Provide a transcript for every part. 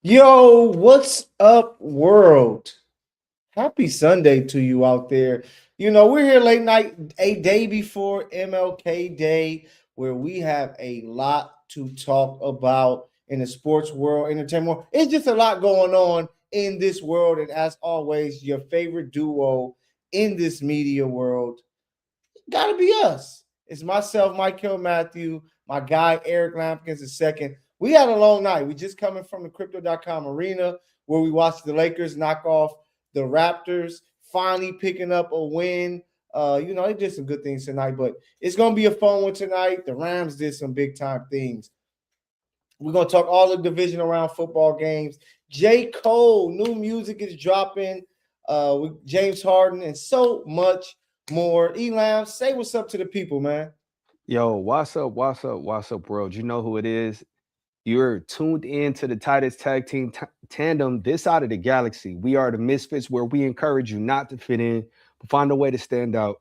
Yo, what's up, world? Happy Sunday to you out there. We're here late night, a day before MLK Day, where we have a lot to talk about in the sports world, entertainment world. It's just a lot going on in this world. And as always, your favorite duo in this media world gotta be us. It's myself, Mykell, Mathieu, my guy Eric Lambkins is second. We had a long night. We just coming from the crypto.com arena where we watched the Lakers knock off the Raptors, finally picking up a win. They did some good things tonight, but it's gonna be a fun one tonight. The Rams did some big time things. We're gonna talk all the division around football games. J. Cole, new music is dropping with James Harden and so much more. Elam, say what's up to the people, man. Yo, what's up, world? You know who it is. You're tuned in to the tightest tag team tandem this side of the galaxy. We are the Misfits, where we encourage you not to fit in, but find a way to stand out.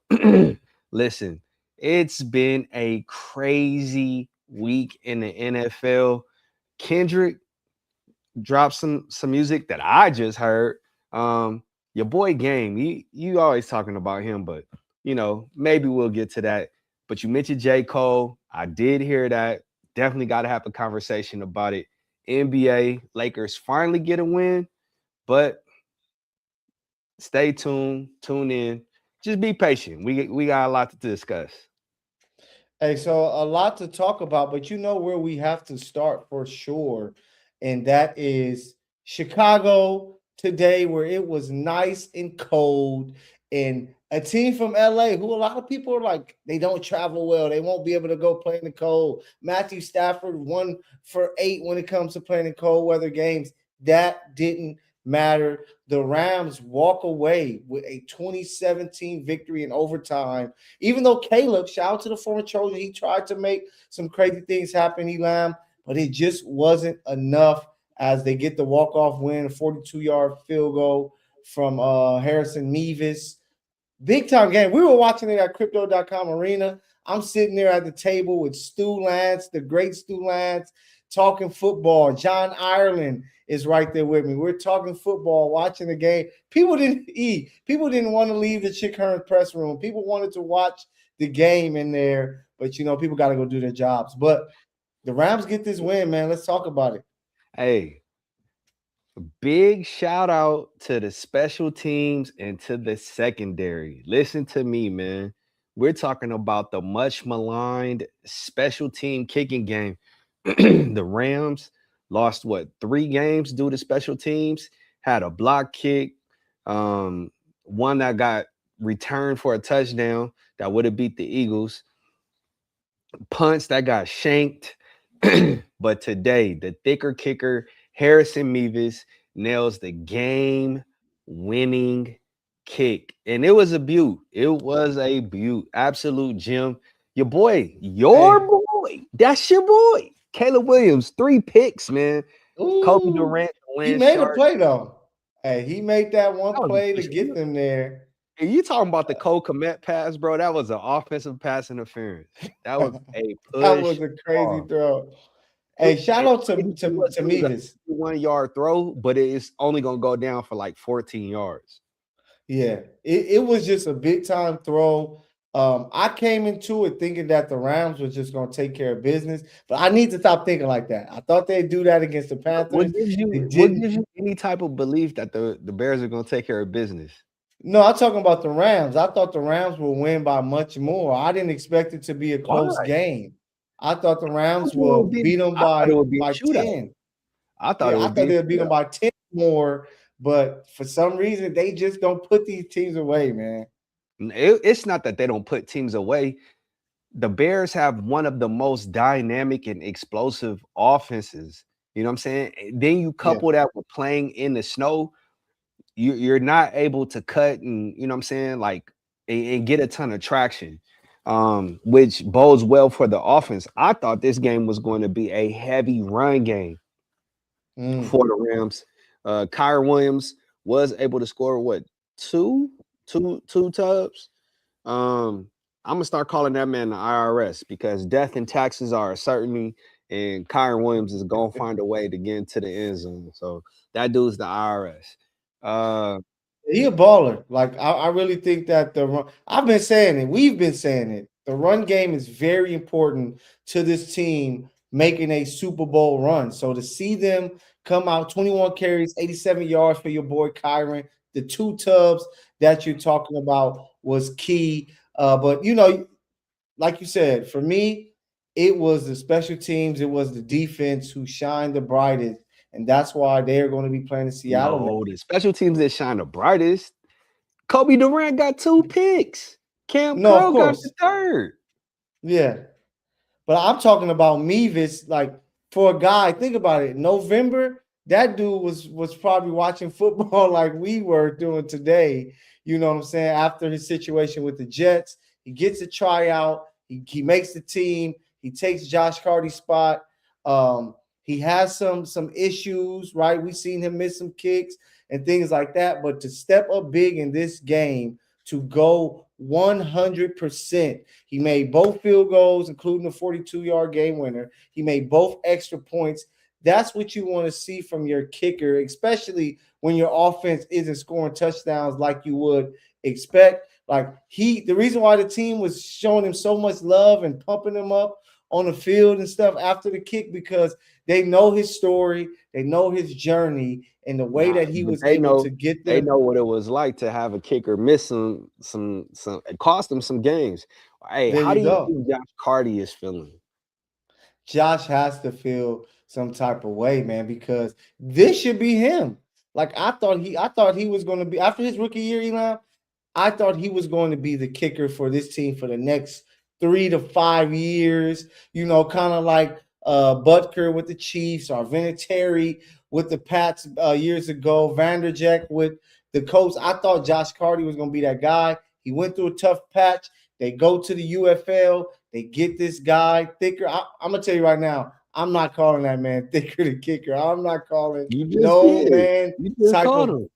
Listen, it's been a crazy week in the NFL. Kendrick dropped some music that I just heard. Your boy Game, you always talking about him, but maybe we'll get to that. But you mentioned J. Cole. I did hear that. Definitely got to have a conversation about it. NBA Lakers finally get a win, but stay tuned, tune in. Just be patient. We got a lot to discuss. Hey, so a lot to talk about, but you know where we have to start for sure, and that is Chicago today, where it was nice and cold, and a team from LA who a lot of people are like, they don't travel well, they won't be able to go play in the cold. Matthew Stafford 1 for 8 when it comes to playing in cold weather games. That didn't matter. The Rams walk away with a 2017 victory in overtime. Even though Caleb, shout out to the former Trojan, he tried to make some crazy things happen, Elam, but it just wasn't enough as they get the walk-off win, a 42-yard field goal from Harrison Mevis. Big time game. We were watching it at crypto.com arena. I'm sitting there at the table with Stu Lance, the great Stu Lance, talking football. John Ireland is right there with me. We're talking football, watching the game. People didn't eat. People didn't want to leave the Chick Hearn press room. People wanted to watch the game in there, but people got to go do their jobs. But the Rams get this win, man. Let's talk about it. Hey, big shout out to the special teams and to the secondary. Listen to me, man. We're talking about the much maligned special team kicking game. The Rams lost what, 3 games due to special teams, had a block kick, one that got returned for a touchdown that would have beat the Eagles, punts that got shanked. But today, the thicker kicker, Harrison Mevis, nails the game winning kick. And it was a beaut. It was a beaut. Absolute gem. Your Hey, boy, that's your boy. Caleb Williams, 3 picks, man. Kobe ooh, Durant, he Lance made a Sharp. play though. Hey, he made that one That was a play to push. get them there. And you talking about the Cole Komet pass, bro? That was an offensive pass interference. That was a That was push a crazy off. throw. It Hey, shout out to it to, was to it was a Mevis. 1 yard throw, but it's only gonna go down for like 14 yards. Yeah, it was just a big time throw. I came into it thinking that the Rams was just going to take care of business, but I need to stop thinking like that. I thought they'd do that against the Panthers. They What didn't. gives you any type of belief that the Bears are gonna take care of business? No, I'm talking about the Rams. I thought the Rams would win by much more. I didn't expect it to be a Why? close game. I thought the Rams will beat them I thought it would be a by shootout. 10. I thought it Yeah, I would be thought a they'd beat them shootout. by 10 more, but for some reason they just don't put these teams away, man. It's not that they don't put teams away. The Bears have one of the most dynamic and explosive offenses. You know what I'm saying? Then you Yeah. couple that with playing in the snow, you're not able to cut and you know what I'm saying, like and get a ton of traction, which bodes well for the offense. I thought this game was going to be a heavy run game Mm. for the Rams. Kyron Williams was able to score what, two, two tubs. I'm gonna start calling that man the IRS because death and taxes are a certainty, and Kyron Williams is gonna find a way to get into the end zone. So that dude's the IRS. Uh, He a baller. Like I really think that the run. I've been saying it. We've been saying it. The run game is very important to this team making a Super Bowl run. So to see them come out 21 carries, 87 yards for your boy Kyron, the two tubs that you're talking about was key. But like you said, for me, it was the special teams, it was the defense who shined the brightest, and that's why they're going to be playing in Seattle. no, the special teams that shine the brightest. Kobe Durant got 2 picks. Cam No, of Curl got the course, third. yeah. But I'm talking about Mevis, like for a guy, think about it. November, that dude was probably watching football like we were doing today. You know what I'm saying? After his situation with the Jets, he gets a tryout, he makes the team, he takes Josh Carty's spot. He has some issues, right? We've seen him miss some kicks and things like that. But to step up big in this game, to go 100%. He made both field goals, including the 42-yard game winner. He made both extra points. That's what you want to see from your kicker, especially when your offense isn't scoring touchdowns like you would expect. Like the reason why the team was showing him so much love and pumping him up on the field and stuff after the kick, because they know his story, they know his journey, and the way that he But was able to get they them. know what it was like to have a kicker miss some it cost them some games. Hey, There how do you you go. think Josh Carty is feeling? Josh has to feel some type of way, man, because this should be him. Like I thought he was going to be after his rookie year, Elon. I thought he was going to be the kicker for this team for the next 3 to 5 years. Kind of like Butker with the Chiefs or Vinatieri with the Pats years ago, Vanderjagt with the Colts. I thought Josh Carty was going to be that guy. He went through a tough patch. They go to the UFL. They get this guy thicker. I'm gonna tell you right now, I'm not calling that man thicker the kicker. I'm not calling You just no did. man You just type called of him.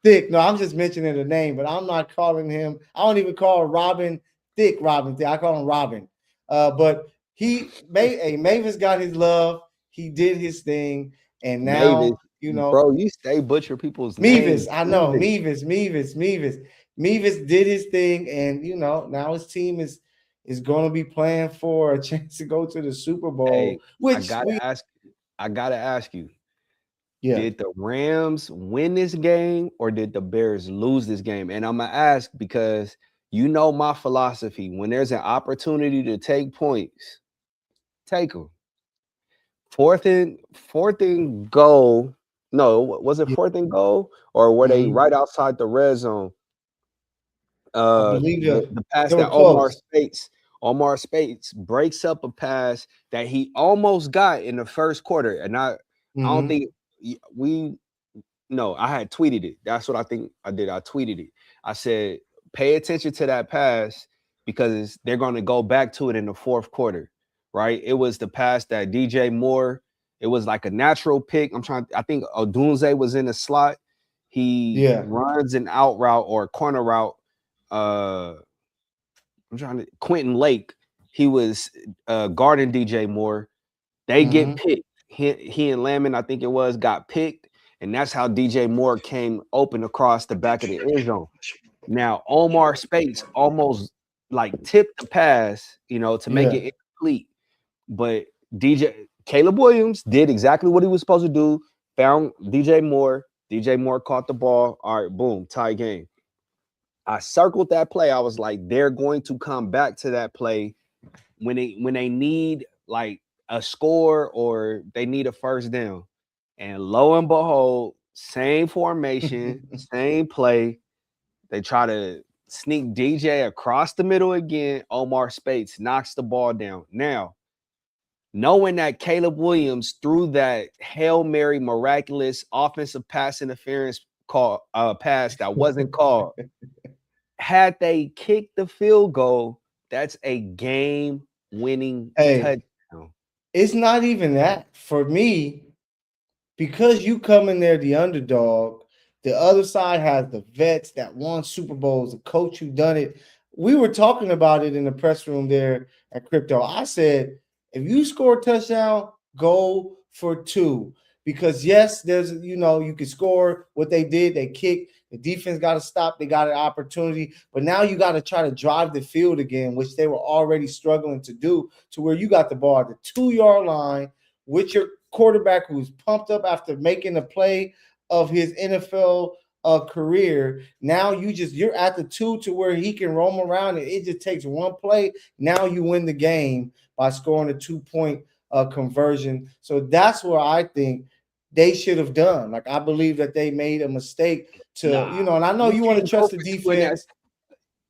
thick. No, I'm just mentioning the name, but I'm not calling him. I don't even call Robin thick. Robin thick. I call him Robin. But Mavis got his love. He did his thing, and Mavis, now bro, you stay butcher people's Mevis. names. I know Mavis. Mevis did his thing, and now his team is going to be playing for a chance to go to the Super Hey, Bowl, I which gotta ask. I gotta ask you. yeah. Did the Rams win this game or did the Bears lose this game? And I'm gonna ask because you know my philosophy. When there's an opportunity to take points, take them. Fourth and goal. No, was it Yeah. fourth and goal or were they Mhm. right outside the red zone? I believe The pass they were that close. Omar Spates breaks up a pass that he almost got in the first quarter, and I don't Hmm. think we no, I had tweeted it. That's what I think I did. I tweeted it. I said, pay attention to that pass because they're going to go back to it in the fourth quarter, right? It was the pass that DJ Moore, it was like a natural pick. I think Odunze was in the slot. He Yeah. runs an out route or a corner route. Uh, Quentin Lake, he was guarding DJ Moore. They get Hmm. picked. He and Lamon, I think it was, got picked, and that's how DJ Moore came open across the back of the end zone. Now Omar Spates almost like tipped the pass, to make Yeah. it incomplete, but Caleb Williams did exactly what he was supposed to do. Found DJ Moore. DJ Moore caught the ball. All right, boom, tie game. I circled that play. I was like, they're going to come back to that play when they need like a score or they need a first down. And lo and behold, same formation, same play. They try to sneak DJ across the middle again. Omar Spates knocks the ball down. Now, knowing that Caleb Williams threw that Hail Mary miraculous offensive pass interference pass that wasn't called, had they kicked the field goal, that's a game winning Hey, touchdown. it's not even that for me. Because you come in there the underdog, the other side has the vets that won Super Bowls, the coach who done it. We were talking about it in the press room there at Crypto. I said, if you score a touchdown, go for two. Because yes, there's you can score what they did. They kicked. The defense got to stop. They got an opportunity, but now you got to try to drive the field again, which they were already struggling to do. To where you got the ball at the 2 yard line with your quarterback who's pumped up after making a play of his NFL career. Now you're at the two to where he can roam around, and it just takes one play. Now you win the game by scoring a 2 point conversion. So that's where I think they should have done. Like I believe that they made a mistake to, Nah, and I know you you want to can't go trust the for two in that. defense.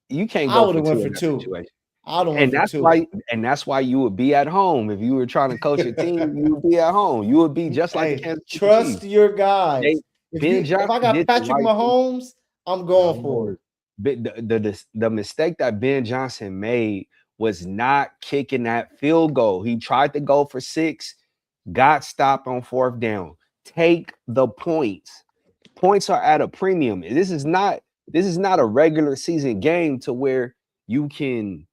You can't I go would for have went two for in that two. situation. I would have went And for that's two. why, you would be at home if you were trying to coach your team. You would be at home. You would be just like the Hey, Kansas City trust Chiefs. your They guys. Ben If I Johnson got did the Patrick right thing. Mahomes, I'm going for No, it. but the mistake that Ben Johnson made was not kicking that field goal. He tried to go for 6, got stopped on 4th down. Take the points. Points are at a premium. This is not a regular season game to where you can,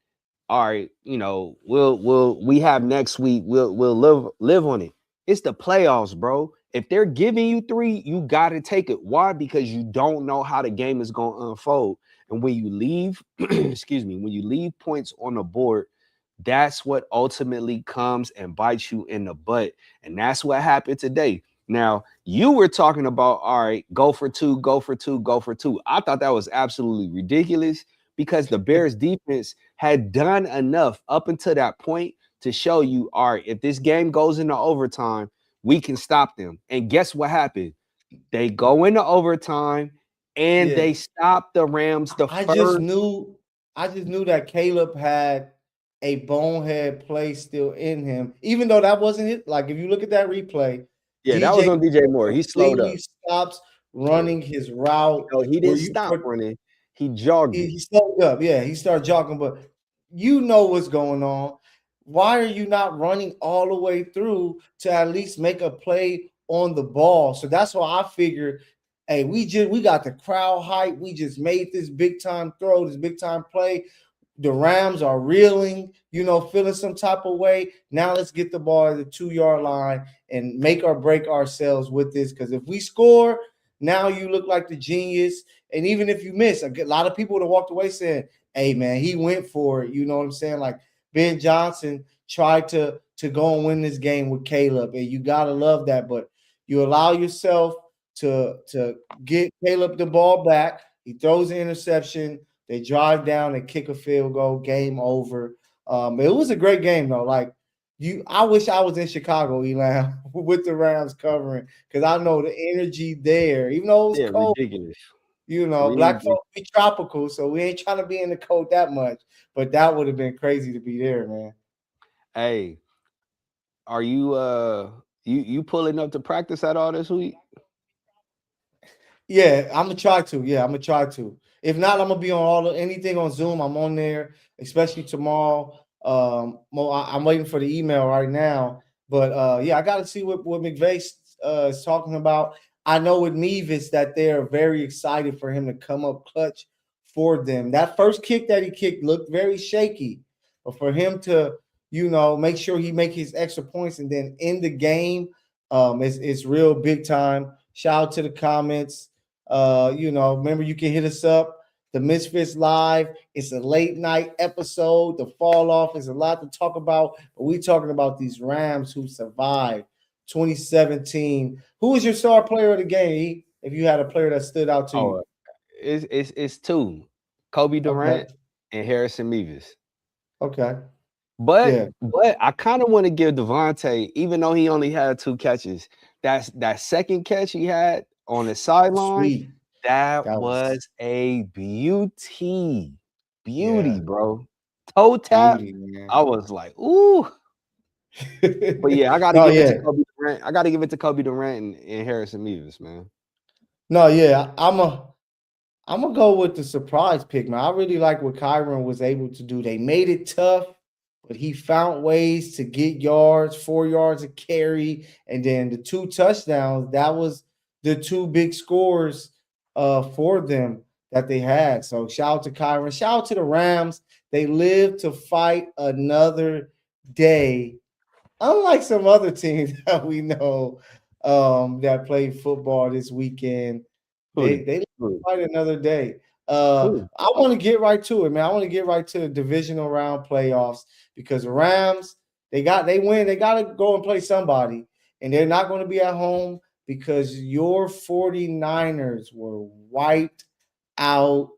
all right, we have next week. We'll live on it. It's the playoffs, bro. If they're giving you 3, you gotta take it. Why? Because you don't know how the game is gonna unfold. And when you leave, excuse me, when you leave points on the board, that's what ultimately comes and bites you in the butt. And that's what happened today. Now, you were talking about, all right, go for two, go for two, go for two. I thought that was absolutely ridiculous because the Bears defense had done enough up until that point to show you, all right, if this game goes into overtime, we can stop them. And guess what happened? They go into overtime and Yeah. they stop the Rams the I just first. knew I just knew that Caleb had a bonehead play still in him, even though that wasn't it. Like if you look at that replay, Yeah, that was DJ on DJ Moore. He slowed up. completely stops Yeah. running his route No, he where didn't you stop for running. He jogged it. he slowed up. Yeah, he started jogging, but you know what's going on. Why are you not running all the way through to at least make a play on the ball? So that's why I figured, hey, we got the crowd hype. We just made this big time throw, this big time play. The Rams are reeling, feeling some type of way. Now let's get the ball at the 2 yard line and make or break ourselves with this. Because if we score, now you look like the genius. And even if you miss, a lot of people would have walked away saying, hey, man, he went for it. You know what I'm saying? Like Ben Johnson tried to go and win this game with Caleb. And you got to love that. But you allow yourself to get Caleb the ball back. He throws an interception. They drive down and kick a field goal. Game over. It was a great game though. Like I wish I was in Chicago, Elam, with the Rams covering because I know the energy there. Even though it was Yeah, cold, ridiculous. black Ridiculous. folks be tropical, so we ain't trying to be in the cold that much. But that would have been crazy to be there, man. Hey, are you pulling up to practice at all this week? Yeah, I'm gonna try to. Yeah, I'm gonna try to. If not, I'm gonna be on anything on Zoom. I'm on there, especially tomorrow. I'm waiting for the email right now, but yeah, I got to see what McVay is talking about. I know with Nevis that they're very excited for him to come up clutch for them. That first kick that he kicked looked very shaky, but for him to make sure he make his extra points and then end the game, it's real big time. Shout out to the comments. Remember you can hit us up. The Misfits Live. It's a late night episode. The fall off is a lot to talk about. But we talking about these Rams who survived 2017. Who was your star player of the game? If you had a player that stood out to Oh, you. it's two, Kobe Okay. Durant and Harrison Mevis. Okay. But Yeah. but I kind of want to give Devontae, even though he only had 2 catches, that second catch he had on the sideline, Sweet. that That was was a beauty. Beauty, yeah. bro. Toe tap. Beauty, man. I was like, ooh. But yeah, I gotta No, give it to yeah. Kobe Durant. I gotta give it to Kobe Durant and Harrison Mevis, man. No, yeah. I'm gonna go with the surprise pick, man. I really like what Kyron was able to do. They made it tough, but he found ways to get yards, 4 yards of carry, and then the 2 touchdowns. That was the two big scores for them that they had. So shout out to Kyron. Shout out to the Rams. They lived to fight another day unlike some other teams that we know that played football this weekend, Who they who fight another day. who? I want to get right to it, man. I want to get right to the divisional round playoffs because the Rams, they win. They got to go and play somebody, and they're not going to be at home because your 49ers were wiped out,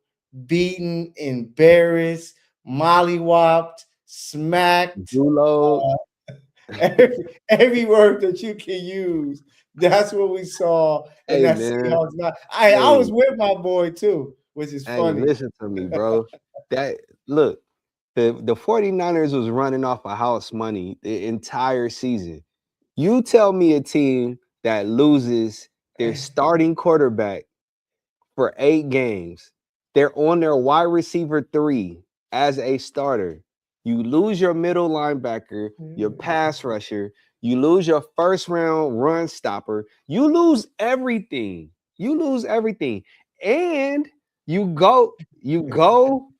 beaten, embarrassed, mollywopped, smacked, Zulo. every word that you can use. That's what we saw in Hey that man. Seahawks. I Hey, was with my boy too, which is hey, funny. listen to me, bro. That look, the 49ers was running off of house money the entire season. You tell me a team that loses their starting quarterback for 8 games. They're on their wide receiver 3 as a starter. You lose your middle linebacker, your pass rusher, you lose your first round run stopper, you lose everything. You lose everything. And you go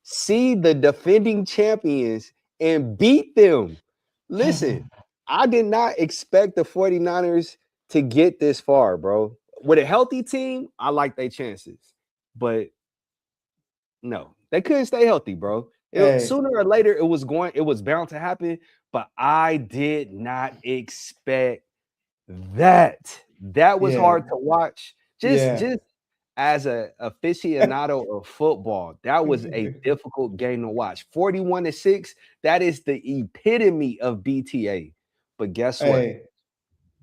see the defending champions and beat them. Listen, I did not expect the 49ers to get this far, bro. With a healthy team, I like their chances. But no, they couldn't stay healthy, bro. Hey, Sooner or later, it was bound to happen. But I did not expect that. That was yeah, hard to watch. yeah. Just as a aficionado of football, that was a difficult game to watch. 41-6, that is the epitome of BTA. But guess what? Hey,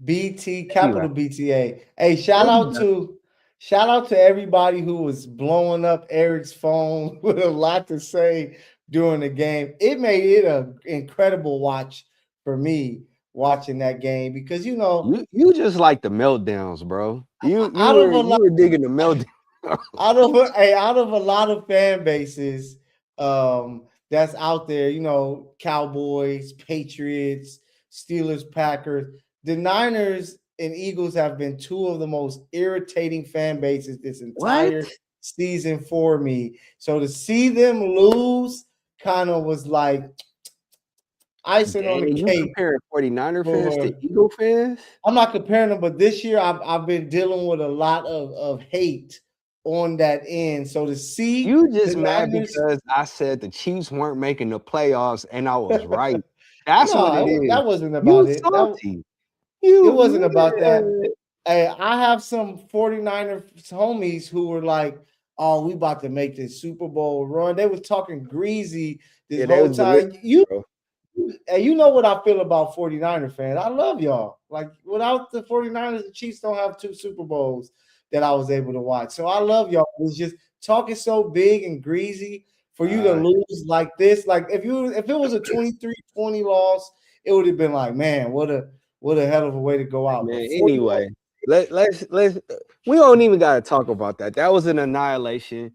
BT, Anyway, capital BTA. Hey, what we got? shout out to everybody who was blowing up Eric's phone with a lot to say during the game. It made it an incredible watch for me watching that game because You just like the meltdowns, bro. You you out of were a you lot were digging the meltdown. out of a lot of fan bases that's out there, Cowboys, Patriots, Steelers, Packers, the Niners and Eagles have been two of the most irritating fan bases this What? entire season for me. So to see them lose kind of was like icing on the Dang, you cake comparing 49er fans to for Eagle fans? I'm not comparing them, but this year I've been dealing with a lot of hate on that end. So to see You the just mad Niners, because I said the Chiefs weren't making the playoffs and I was right. That's what it no, is. that wasn't about You it. salty. It You wasn't about that. mad. Hey, I have some 49er homies who were like, "Oh, we about to make this Super Bowl run." They was talking greasy this Yeah, they whole was believing, time. You bro. and you know what I feel about 49er fans. I love y'all. Like without the 49ers, the Chiefs don't have two Super Bowls that I was able to watch. So I love y'all. It's just talking so big and greasy for you to Uh, lose like this. Like if it was a 23-20 loss, it would have been like, man, what a hell of a way to go out. But man, 41, anyway, let's we don't even gotta talk about that. That was an annihilation.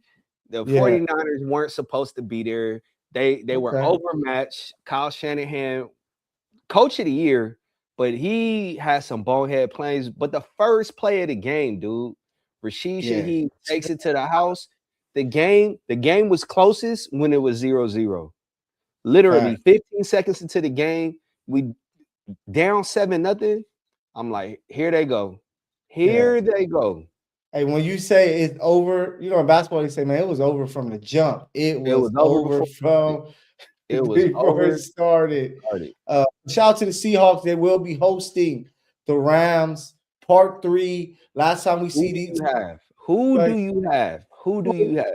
The yeah, 49ers weren't supposed to be there. They were okay, overmatched. Kyle Shanahan, coach of the year, but he has some bonehead plays. But the first play of the game, dude, Rashid yeah, Shaheed takes it to the house. The game was closest when it was 0-0. Literally fact, 15 seconds into the game, we down 7-0. I'm like, here they go. yeah. Here they go. Hey, when you say it's over, in basketball, they say, man, it was over from the jump. It It was was over over before from it was before it over. started. Started. Shout out to the Seahawks. They will be hosting the Rams part 3. Last time we Who see do these you have? Who play do you have? Who do you have?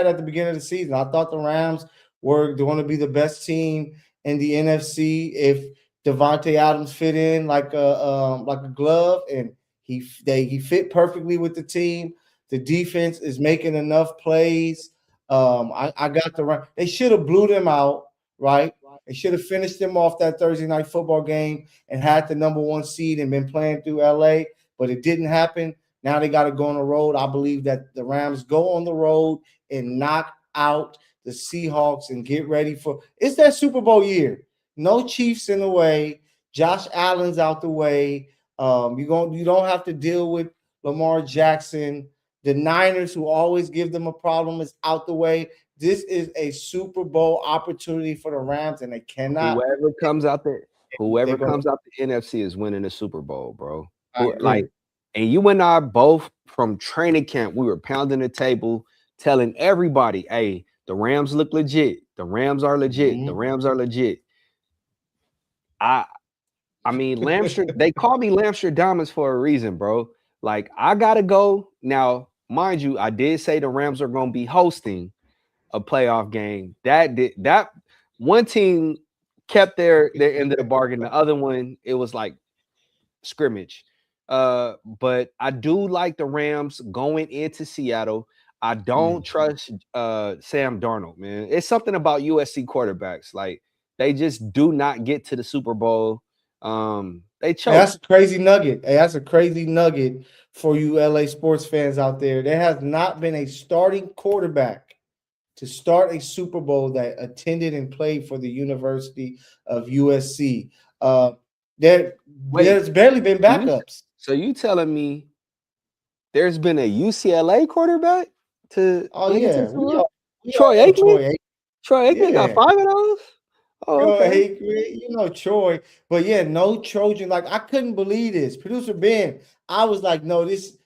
at the beginning of the season, I thought the Rams were going to be the best team in the NFC if Devontae Adams fit in like a glove, and he fit perfectly with the team. The defense is making enough plays. I got the right. They should have blew them out, right? They should have finished them off that Thursday night football game and had the number 1 seed and been playing through LA, but it didn't happen. Now they got to go on the road. I believe that the Rams go on the road and knock out the Seahawks and get ready for it's that Super Bowl year. No Chiefs in the way. Josh Allen's out the way. You don't have to deal with Lamar Jackson. The Niners, who always give them a problem, is out the way. This is a Super Bowl opportunity for the Rams, and they cannot. Whoever comes out there. whoever They're gonna. comes out the NFC is winning the Super Bowl, bro. I Who like, agree. and you and I both from training camp, we were pounding the table, telling everybody, "Hey, the Rams look legit. The Rams are legit. The Mhm. Rams are legit." I I mean, Lamster, they call me Lamstradamus for a reason, bro. Like, I gotta go. Now, mind you, I did say the Rams are gonna be hosting a playoff game. That one team kept their end of the bargain. The other one, it was like scrimmage. But I do like the Rams going into Seattle. I don't Mm. trust Sam Darnold, man. It's something about USC quarterbacks. Like, they just do not get to the Super Bowl. They Hey, choke. that's a crazy nugget. Hey, that's a crazy nugget for you LA sports fans out there. There has not been a starting quarterback to start a Super Bowl that attended and played for the University of USC. Uh, there, Wait, there's barely been so you backups. so you telling me there's been a UCLA quarterback to Oh make it to the yeah, Super Bowl? we Troy all know Aikman? Troy. Troy Aikman got Yeah, 5 of those? Oh, okay. Hey, Troy, but yeah, no Trojan. Like I couldn't believe this. Producer Ben, I was like, no, this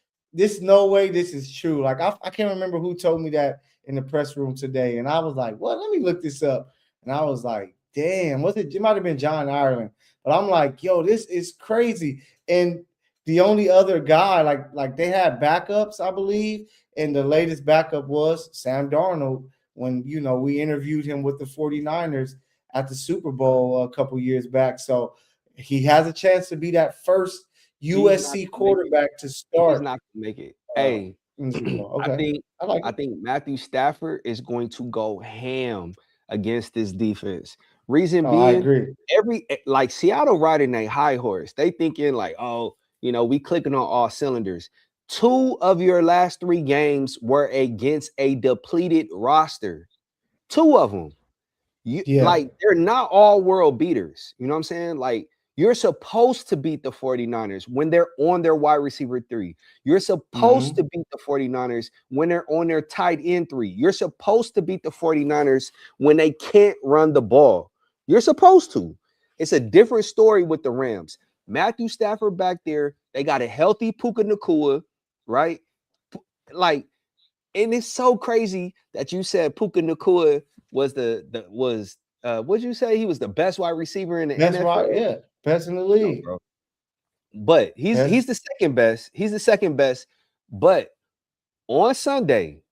no way this is true. Like I can't remember who told me that in the press room today, and I was like, what? Let me look this up. And I was like, damn, was it? It might have been John Ireland, but I'm like, yo, this is crazy. And the only other guy, like they had backups, I believe, and the latest backup was Sam Darnold when we interviewed him with the 49ers at the Super Bowl a couple years back. So he has a chance to be that first He's not USC gonna make it. quarterback to He's start not gonna make it. Hey, in the Super Bowl. I Okay. think I like I it. think Matthew Stafford is going to go ham against this defense. Reason Oh, I being, agree. like Seattle riding a high horse. They thinking like, oh, we clicking on all cylinders. 2 of your last 3 games were against a depleted roster. 2 of them. You Yeah. like they're not all world beaters. You know what I'm saying? Like you're supposed to beat the 49ers when they're on their wide receiver 3. You're supposed Mm-hmm. to beat the 49ers when they're on their tight end 3. You're supposed to beat the 49ers when they can't run the ball. You're supposed to. It's a different story with the Rams. Matthew Stafford back there, they got a healthy Puka Nacua, right? Like, and it's so crazy that you said Puka Nacua was what'd you say? He was the best wide receiver in the That's right. NFL? Yeah. Best in the No, league. bro. But Best. he's the second best. He's the second best. But on Sunday,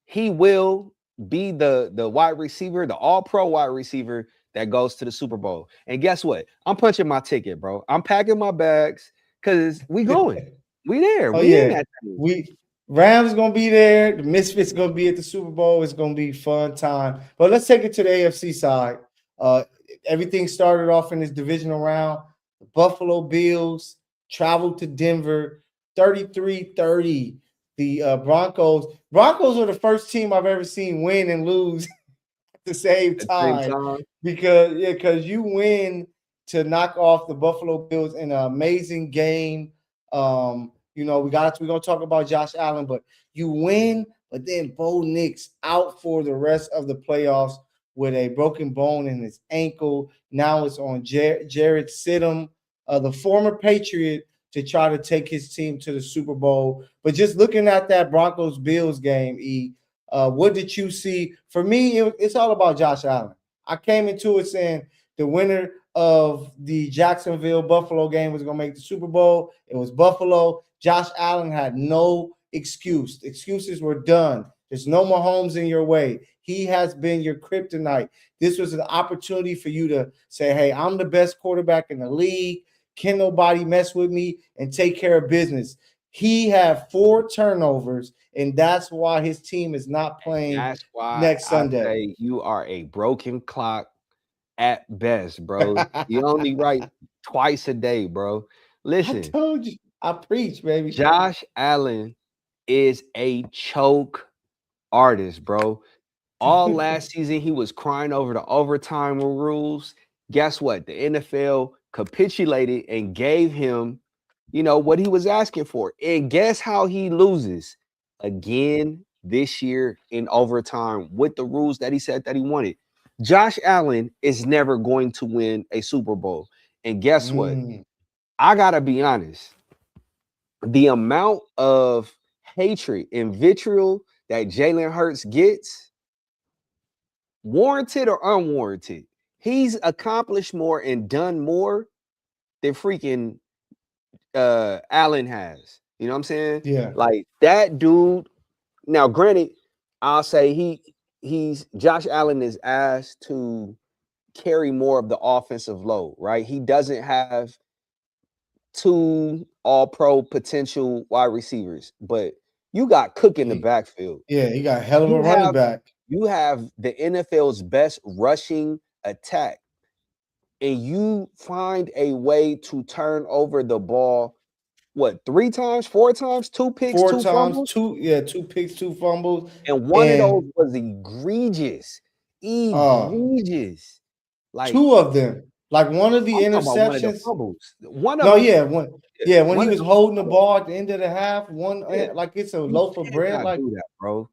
he will be the wide receiver, the all-pro wide receiver that goes to the Super Bowl. And guess what? I'm punching my ticket, bro. I'm packing my bags because we going. We there. Oh We in yeah, that thing. we Rams gonna be there. The Misfits gonna be at the Super Bowl. It's gonna be fun time. But let's take it to the AFC side. Uh, Everything started off in this divisional round. The Buffalo Bills traveled to Denver, 33-30. The Broncos are the first team I've ever seen win and lose at the same At the same time time. because you win to knock off the Buffalo Bills in an amazing game. We're gonna talk about Josh Allen, but you win, but then Bo Nix out for the rest of the playoffs with a broken bone in his ankle. Now it's on Jared Stidham, the former Patriot, to try to take his team to the Super Bowl. But just looking at that Broncos Bills game, what did you see? For me, it's all about Josh Allen. I came into it saying the winner of the Jacksonville Buffalo game was going to make the Super Bowl. It was Buffalo. Josh Allen had no excuse. Excuses were done. There's no more Mahomes in your way. He has been your kryptonite. This was an opportunity for you to say, hey, I'm the best quarterback in the league. Can nobody mess with me and take care of business? He had 4 turnovers, and that's why his team is not playing That's why next I Sunday. say you are a broken clock at best, bro. You only write twice a day, bro. I Listen, told you. I preach, baby. Josh Allen is a choke artist, bro. All last season, he was crying over the overtime rules. Guess what? The NFL capitulated and gave him, what he was asking for. And guess how he loses again this year in overtime with the rules that he said that he wanted. Josh Allen is never going to win a Super Bowl. And guess what? I gotta be honest. The amount of hatred and vitriol that Jalen Hurts gets, warranted or unwarranted, he's accomplished more and done more than freaking Allen has. You know what I'm saying? Yeah. Like that dude. Now, granted, I'll say he's Josh Allen is asked to carry more of the offensive load, right? He doesn't have two all-pro potential wide receivers, but you got Cook in the backfield. Yeah, he got a hell of a You running have back. you have the NFL's best rushing attack, and you find a way to turn over the ball, what, 3 times, 4 times, 2 picks, 4 2 times, fumbles? 2 picks, 2 fumbles, And one of those and was egregious. uh Egregious. Like, 2 of them. Like one of the I'm talking about one of the interceptions. fumbles. One of No, them, yeah, when he one of was those holding the fumbles, ball at the end of the half, yeah, like it's a you loaf of bread, cannot like, do that, bro.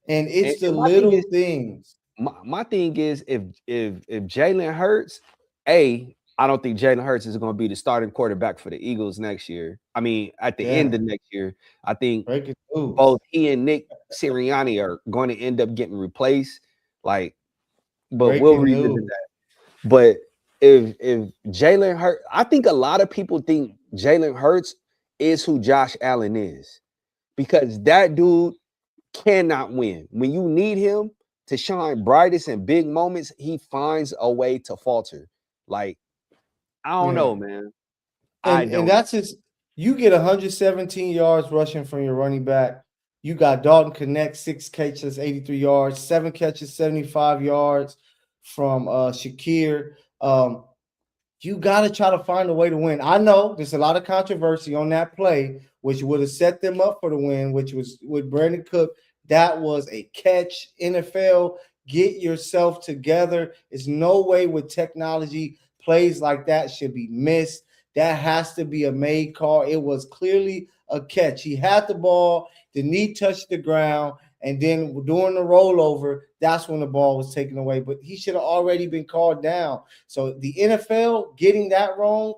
and And, it's the and my thing little is, things. my thing is, if Jalen Hurts, I don't think Jalen Hurts is going to be the starting quarterback for the Eagles next year. I mean, at the end Damn, of next year, I think breaking news. both he and Nick Sirianni are going to end up getting replaced. Like, but we'll Breaking revisit news. that. But if Jalen Hurts, I think a lot of people think Jalen Hurts is who Josh Allen is, because that dude cannot win. When you need him to shine brightest in big moments, he finds a way to falter. Like, I don't Yeah. know, man. I And don't know. that's his. You get 117 yards rushing from your running back. You got Dalton Connect, 6 catches, 83 yards, 7 catches, 75 yards from Shakir. You got to try to find a way to win. I know there's a lot of controversy on that play, which would have set them up for the win, which was with Brandon Cook. That was a catch. NFL, get yourself together. There's no way with technology plays like that should be missed. That has to be a made call. It was clearly a catch. He had the ball, the knee touched the ground, and then during the rollover, that's when the ball was taken away. But he should have already been called down. So the NFL getting that wrong,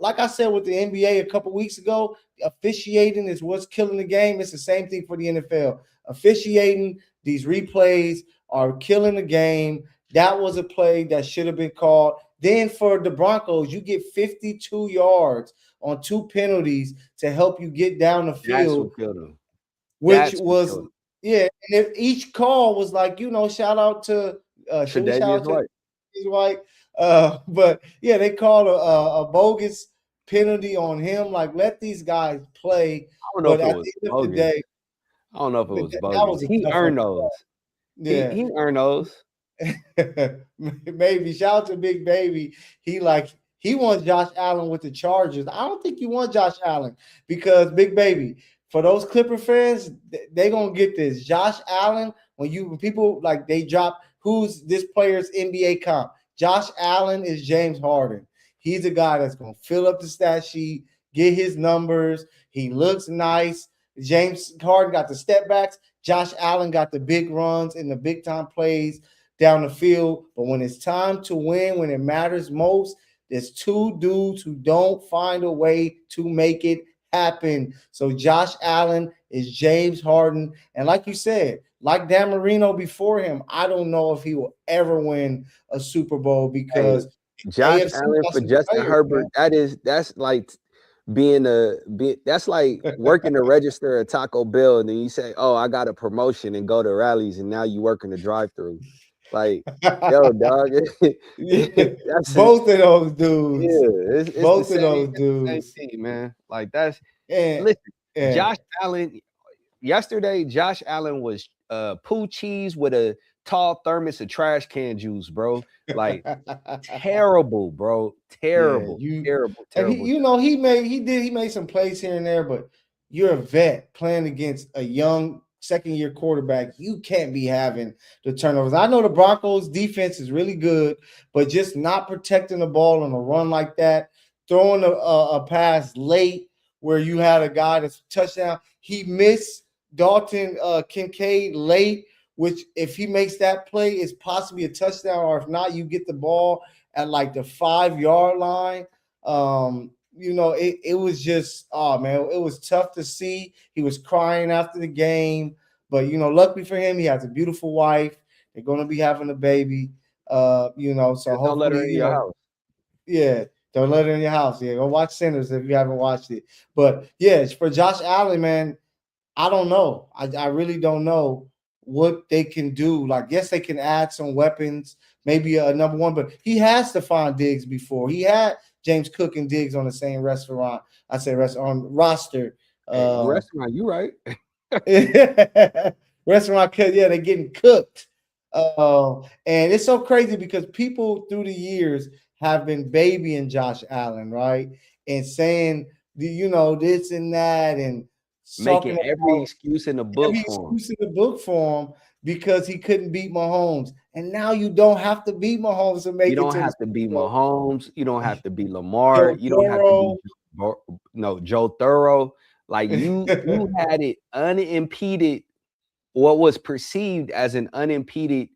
like I said with the NBA a couple weeks ago, officiating is what's killing the game. It's the same thing for the NFL. Officiating, these replays are killing the game. That was a play that should have been called. Then for the Broncos, you get 52 yards on 2 penalties to help you get down the That's field, what killed him. which That's what was, killed him. yeah. And if each call was like, shout out to should we shout Tre'Davious out to White. White? But yeah, they called a bogus penalty on him. Like, let these guys play. I don't know But if it at was the end of the bogus. day, I don't know if it but was that bogus. was a He tough one. earned those. Yeah. He earned those. Maybe shout out to Big Baby. He wants Josh Allen with the Chargers. I don't think you want Josh Allen because Big Baby, for those Clipper fans, they gonna get this. Josh Allen, when people like they drop who's this player's NBA comp. Josh Allen is James Harden. He's a guy that's gonna fill up the stat sheet, get his numbers. He looks nice. James Harden got the step backs. Josh Allen got the big runs and the big time plays down the field. But when it's time to win, when it matters most, there's 2 dudes who don't find a way to make it happen. So Josh Allen is James Harden. And like you said, like Dan Marino before him, I don't know if he will ever win a Super Bowl Hey, because Josh AFC Allen got for some Justin players, man. Herbert. That's like that's like working the register at Taco Bell, and then you say, "Oh, I got a promotion," and go to rallies, and now you work in the drive-through. Like, yo, dog, Yeah, that's both of those yeah, dudes. it's Both of those the same dudes. thing, man. Like that's And, listen, and Josh Allen. Yesterday, Josh Allen was poo cheese with a tall thermos of trash can juice, bro. Like terrible, bro. yeah, Terrible, terrible, and terrible. he made some plays here and there, but you're a vet playing against a young second-year quarterback. You can't be having the turnovers. I know the Broncos defense is really good, but just not protecting the ball on a run like that, throwing a pass late where you had a guy that's touchdown. He missed Dalton Kincaid late, which if he makes that play is possibly a touchdown, or if not, you get the ball at like the 5 yard line. It was just, oh man, it was tough to see. He was crying after the game, but luckily for him, he has a beautiful wife. They're gonna be having a baby. So Just don't let her hopefully, in your house. yeah, don't let it in your house. Yeah, go watch Sinners if you haven't watched it. But yeah, for Josh Allen, man, I don't know. I really don't know what they can do. Like, yes, they can add some weapons, maybe a number one, but he has to find Diggs before. He had James Cook and Diggs on the same restaurant. I say restaurant roster. Hey, restaurant, you right? Restaurant, yeah, they're getting cooked. And it's so crazy because people through the years have been babying Josh Allen, right? And saying, this and that, and talking Making every about excuse in the book every for him. excuse in the book for him because he couldn't beat Mahomes. And now you don't have to beat Mahomes to You make it don't to the have to Super be Bowl. Mahomes. You don't have to be Lamar. Joe You don't have to be Burrow. Joe Thorough. Like you had it unimpeded, what was perceived as an unimpeded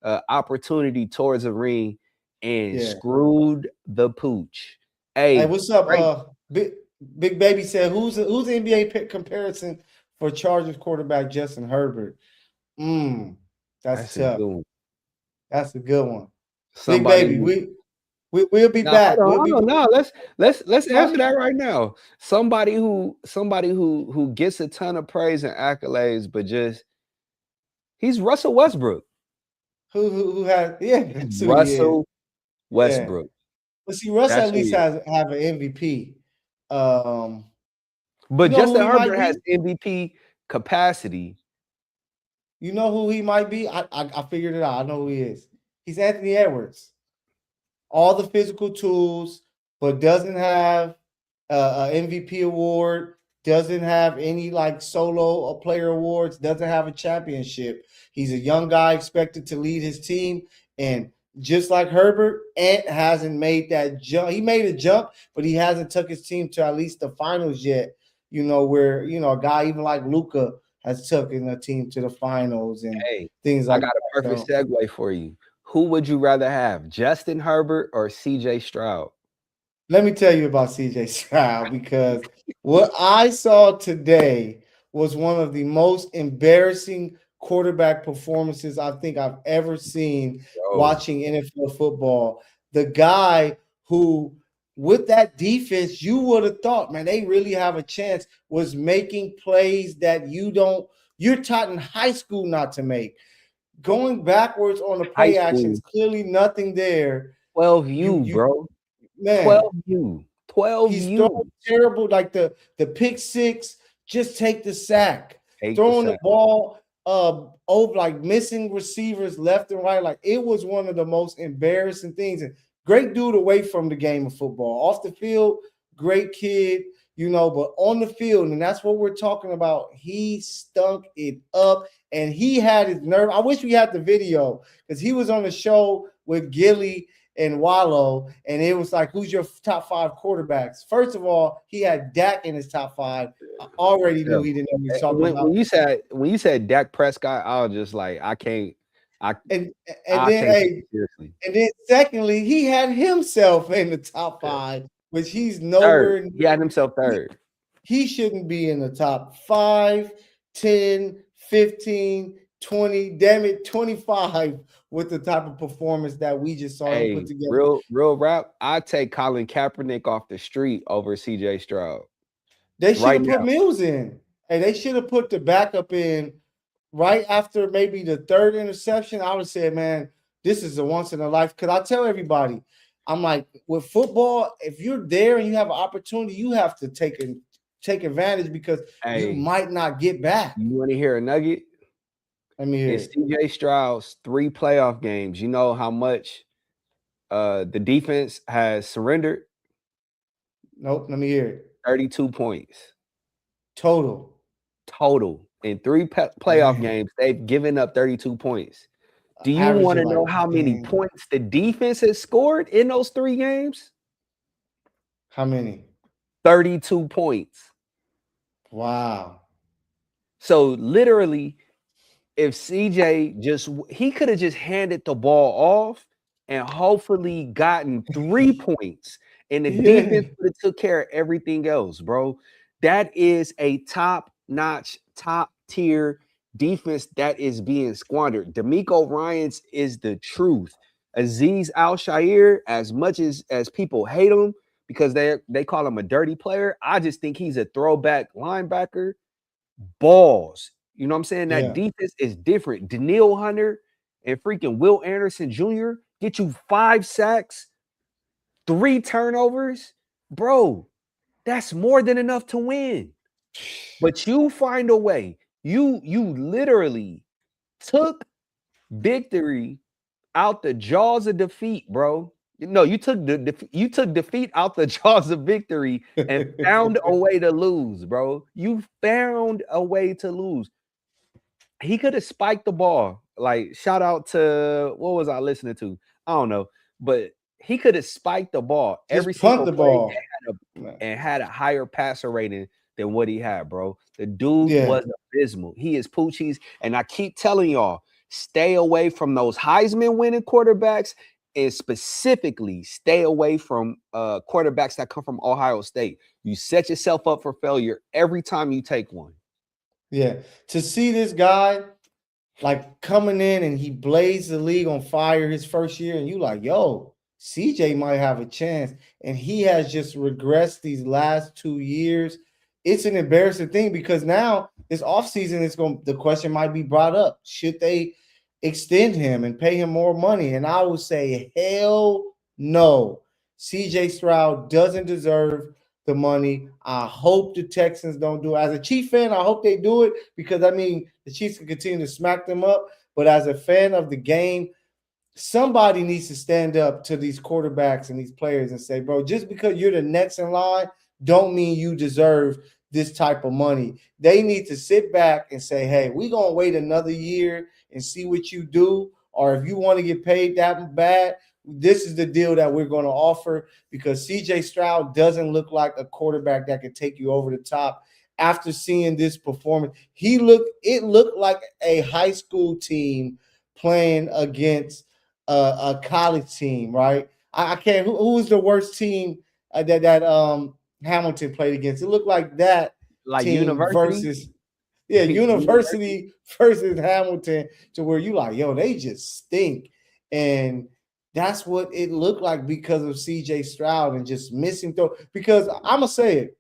opportunity towards the ring, and Yeah. screwed the pooch. Hey, Hey, what's up? great. Big Baby said, who's the NBA pick comparison for Chargers quarterback Justin Herbert? That's That's a tough. good one. That's a good one. Big Somebody Baby, who we'll be now back. We'll hold be on. back. No, let's answer that right now. Somebody who gets a ton of praise and accolades, but just he's Russell Westbrook. Who has, yeah, that's who he is. Russell Yeah. Westbrook. But see, Russ That's at who least he is. have an MVP. You But know who Justin he might Herbert has be? MVP capacity. You know who he might be? I figured it out. I know who he is. He's Anthony Edwards. All the physical tools, but doesn't have an MVP award, doesn't have any like solo or player awards, doesn't have a championship. He's a young guy expected to lead his team, and just like Herbert, Ant hasn't made that jump. He made a jump, but he hasn't took his team to at least the finals yet. Where a guy even like Luca has taken a team to the finals and Hey, things I like got a that. perfect So segue for you. Who would you rather have, Justin Herbert or CJ Stroud? let me tell you about CJ Stroud because what I saw today was one of the most embarrassing quarterback performances I think I've ever seen Bro, watching NFL football. The guy who, with that defense, you would have thought, man, they really have a chance, was making plays that you're taught in high school not to make. Going backwards on the high play school, actions, clearly nothing there. 12U, You bro. man, 12U. he's throwing 12U. terrible, like the pick six. Just take the sack, Take the throwing the sack. ball over, like missing receivers left and right. Like, it was one of the most embarrassing things. And great dude away from the game of football. Off the field, great kid, but on the field, and that's what we're talking about. He stunk it up, and he had his nerve. I wish we had the video because he was on the show with Gilly and Wallow, and it was like, who's your top five quarterbacks? First of all, he had Dak in his top five. I already knew he didn't know what he was talking When about. you said Dak Prescott, I was just like, I can't I And and I then can't take hey, it seriously. and then secondly, he had himself in the top five, which he's Third. nowhere He had near. himself He, third. he shouldn't be in the top 5, 10, 15, 20, damn it, 25 with the type of performance that we just saw him put Hey, together. real rap. I take Colin Kaepernick off the street over CJ Stroud They should right have put now. Mills in. And they should have put the backup in right after maybe the third interception. I would say, man, this is a once in a life. Because I tell everybody, I'm like, with football, if you're there and you have an opportunity, you have to take advantage because you Hey, might not get back. you want to hear a nugget? Let me hear In it. CJ Stroud's 3 playoff games, you know how much the defense has surrendered? Nope, let me hear it. 32 points Total. total. In 3 playoff Man, games, they've given up 32 points. Do you want averaging to like know how many 10. points the defense has scored in those 3 games? How many? 32 points. Wow. So literally, if CJ he could have just handed the ball off and hopefully gotten 3 points. And the Yeah. defense would have took care of everything else, bro. That is a top-notch, top-tier defense that is being squandered. D'Amico Ryans is the truth. Aziz Al-Shair, as much as people hate him because they call him a dirty player, I just think he's a throwback linebacker. Balls. You know what I'm saying? That Yeah. defense is different. Daniil Hunter and freaking Will Anderson Jr. get you 5 sacks, 3 turnovers. Bro, that's more than enough to win. But you find a way. You literally took victory out the jaws of defeat, bro. No, you took defeat out the jaws of victory and found a way to lose, bro. You found a way to lose. He could have spiked the ball. Like, shout out to what was I listening to? I don't know, but he could have spiked the ball every Just punt single the play ball. and had a higher passer rating than what he had, bro. The dude Yeah. was abysmal. He is Poochie's, and I keep telling y'all, stay away from those Heisman winning quarterbacks, and specifically stay away from quarterbacks that come from Ohio State. You set yourself up for failure every time you take one. Yeah. To see this guy like coming in and he blazed the league on fire his first year, and you like, yo, CJ might have a chance. And he has just regressed these last 2 years. It's an embarrassing thing because now this offseason the question might be brought up. Should they extend him and pay him more money? And I would say, hell no. CJ Stroud doesn't deserve the money. I hope the Texans don't do it. As a Chief fan, I hope they do it because I mean the Chiefs can continue to smack them up. But as a fan of the game, somebody needs to stand up to these quarterbacks and these players and say, bro, just because you're the next in line, don't mean you deserve this type of money. They need to sit back and say, hey, we're going to wait another year and see what you do. Or if you want to get paid that bad, this is the deal that we're going to offer because CJ Stroud doesn't look like a quarterback that could take you over the top. After seeing this performance, it looked like a high school team playing against a college team, right? I can't. Who was the worst team that Hamilton played against? It looked like that Like team university, versus university. University versus Hamilton, to where you like, yo, they just stink, and that's what it looked like because of C.J. Stroud and just missing throw. Because I'm gonna say it,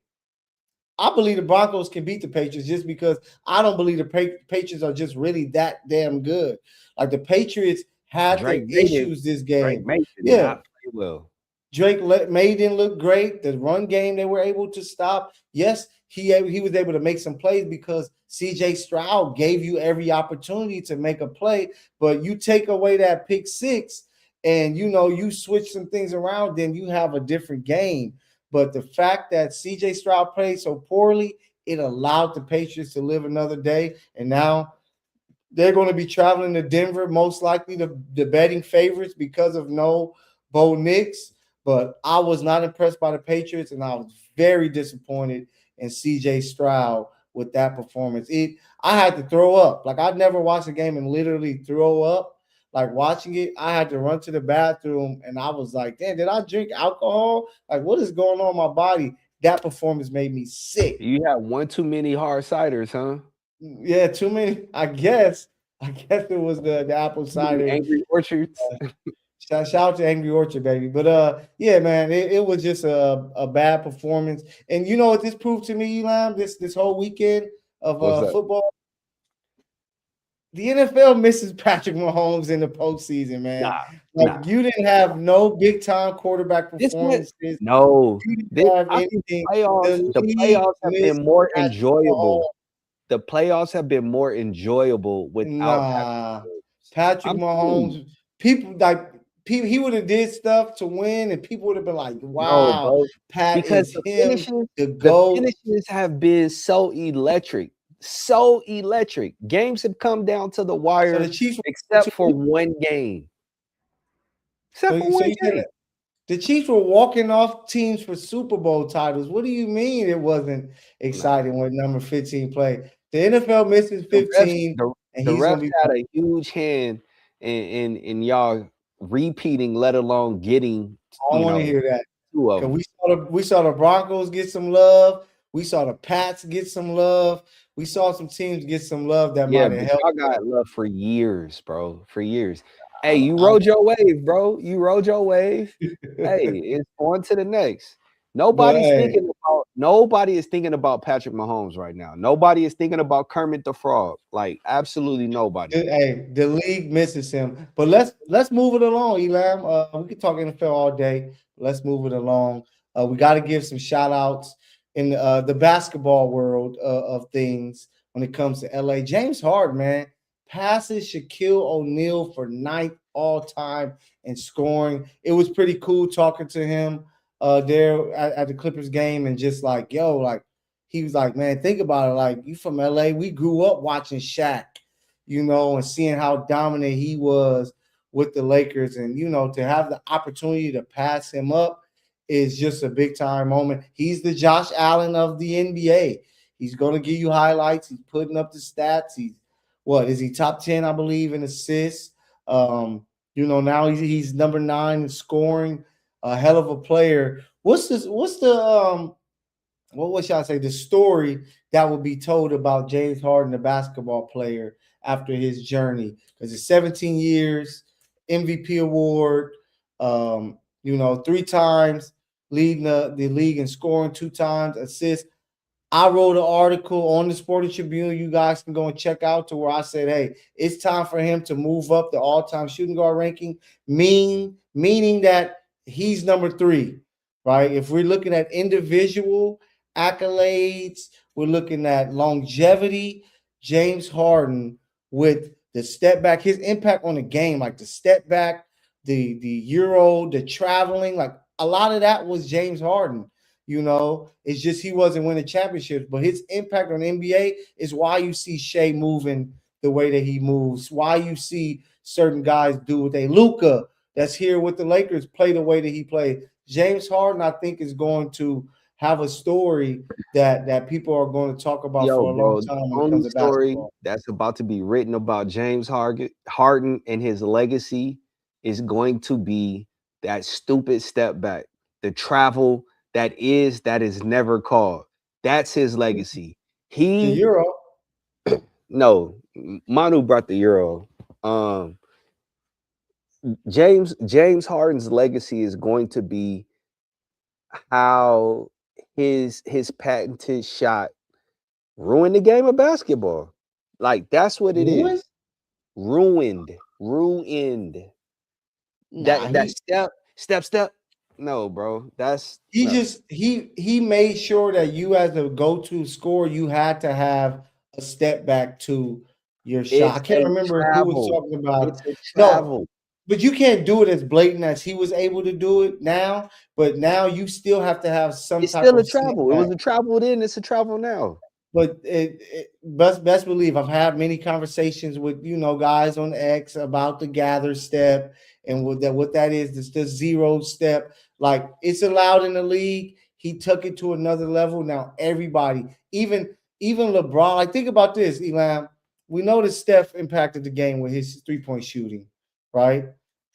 I believe the Broncos can beat the Patriots just because I don't believe the Patriots are just really that damn good. Like the Patriots had their Drake made it. issues this Drake game. made it Yeah, not play well. Drake made didn't look great. The run game they were able to stop. Yes, he was able to make some plays because C.J. Stroud gave you every opportunity to make a play. But you take away that pick six, and you switch some things around, then you have a different game. But the fact that C.J. Stroud played so poorly, it allowed the Patriots to live another day, and now they're going to be traveling to Denver, most likely the betting favorites because of no Bo Nix. But I was not impressed by the Patriots, and I was very disappointed in C.J. Stroud with that performance. I had to throw up. Like I've never watched a game and literally throw up. Like watching it, I had to run to the bathroom, and I was like, "Damn, did I drink alcohol? Like, what is going on in my body?" That performance made me sick. You had one too many hard ciders, huh? Yeah, too many. I guess it was the apple Too many cider. Angry Orchards. Shout out to Angry Orchard, baby. But yeah, man, it was just a bad performance. And you know what this proved to me, Elam, this whole weekend of What's up? football? The NFL misses Patrick Mahomes in the postseason, man. Nah, Like nah. you didn't have no big time quarterback This what? performances. No. You didn't This have I think anything. the The league playoffs have been missed more Patrick enjoyable. Mahomes. The playoffs have been more enjoyable without Patrick Nah, Mahomes. Patrick I'm telling you. Mahomes. People, he would have did stuff to win, and people would have been like, No, "Wow, bro. Pat Because is him, the the GOAT." finishes have been so electric. So electric. Games have come down to the So the wire Chiefs were except for 2 weeks. one game. So, Except for you- so one you said game. that the Chiefs were walking off teams for Super Bowl titles. What do you mean it wasn't Nah. exciting when number 15 played? The NFL misses The refs 15, the and the he's refs gonna be had a huge hand in y'all repeating, let alone getting, I don't want to hear that. two of Cause them. we saw the Broncos get some love. We saw the Pats get some love. We saw some teams get some love that Yeah, might have but helped y'all got love for years, bro. For years. Hey, them. you rode your wave, bro. You rode your wave. Hey, it's on to the next. But hey, Nobody is thinking about Patrick Mahomes right now. Nobody is thinking about Kermit the Frog. Like absolutely nobody. the league misses him. But let's move it along, Elam. We could talk NFL all day. Let's move it along. We got to give some shout outs in the basketball world of things when it comes to LA. James Harden, man, passes Shaquille O'Neal for ninth all time in scoring. It was pretty cool talking to him there at the Clippers game and just like, yo, like he was like, man, think about it. Like, you from LA. We grew up watching Shaq, and seeing how dominant he was with the Lakers. And, to have the opportunity to pass him up is just a big time moment. He's the Josh Allen of the NBA. He's going to give you highlights. He's putting up the stats. Is he top 10, I believe, in assists? Now he's number 9 in scoring. A hell of a player. What should I say? The story that will be told about James Harden, the basketball player, after his journey. Because it's 17 years, MVP award, 3 times leading the league in scoring, 2 times assists. I wrote an article on the Sporting Tribune. You guys can go and check out to where I said, hey, it's time for him to move up the all-time shooting guard ranking, meaning that he's number 3, right? If we're looking at individual accolades, we're looking at longevity. James Harden with the step back, his impact on the game, like the step back, the Euro, the traveling, like a lot of that was James Harden. It's just he wasn't winning championships, but his impact on the NBA is why you see Shea moving the way that he moves, why you see certain guys do what they Luka that's here with the Lakers play the way that he played. James Harden, I think, is going to have a story that people are going to talk about Yo, for a long bro, the time when it only comes to story basketball. that's about to be written about James Harden and his legacy is going to be that stupid step back, the travel that is never called. That's his legacy. The He Euro, no, Manu brought the Euro. Um, James Harden's legacy is going to be how his patented shot ruined the game of basketball. Like that's what it ruined? is. Ruined. Nah, That step. No, bro. That's he no. just he made sure that you as a go-to scorer, you had to have a step back to your shot. I It's can't a remember who was travel. talking about. It's a No, travel. but you can't do it as blatant as he was able to do it now. But now you still have to have some It's type still a of step travel. It back. was a travel then. It's a travel now. But best believe I've had many conversations with guys on X about the gather step and what that is. It's the zero step. Like it's allowed in the league. He took it to another level. Now everybody, even LeBron. Like think about this, Elam. We know that Steph impacted the game with his 3-point shooting, right?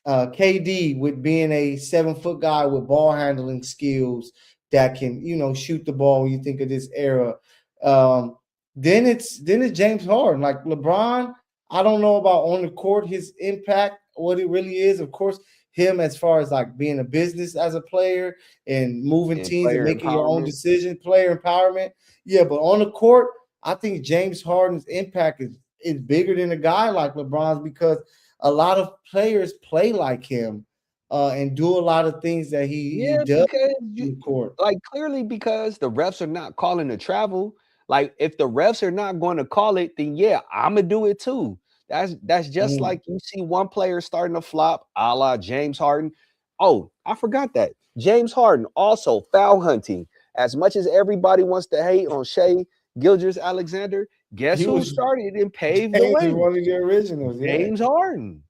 KD with being a 7-foot guy with ball handling skills that can shoot the ball. When you think of this era, um, then it's James Harden. Like LeBron, I don't know about on the court his impact, what it really is. Of course, him as far as like being a business as a player and moving And teams and player making your own empowerment. decision, player empowerment. Yeah, but on the court, I think James Harden's impact is bigger than a guy like LeBron's because a lot of players play like him and do a lot of things that he Yeah, does because on you the court. like clearly because the refs are not calling the travel. Like if the refs are not going to call it, then yeah, I'm gonna do it too. That's just Mm. like you see one player starting to flop, a la James Harden. Oh, I forgot that James Harden also foul hunting. As much as everybody wants to hate on Shea Gilgeous Alexander, guess He who was started and paved the James is way? one of the originals, yeah. James Harden.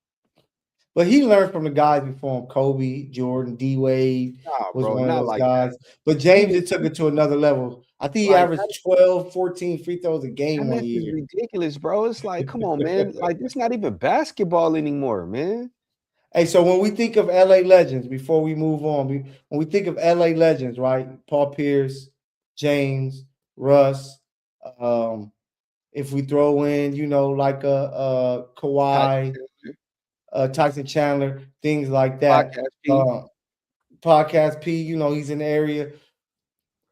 But he learned from the guys before him. Kobe, Jordan, D Wade Nah, was bro, one of not those like that. guys. But He James did it took it to another level. I think he like averaged 12, 14 free throws a game and one this is year. ridiculous, bro. It's like, come on, man. Like, it's not even basketball anymore, man. Hey, so when we think of LA legends, before we move on, when we think of LA legends, right? Paul Pierce, James, Russ, um, if we throw in, like a Tyson Kawhi, Chandler, Tyson Chandler, things like that. Podcast P. Uh, Podcast P, he's in the area.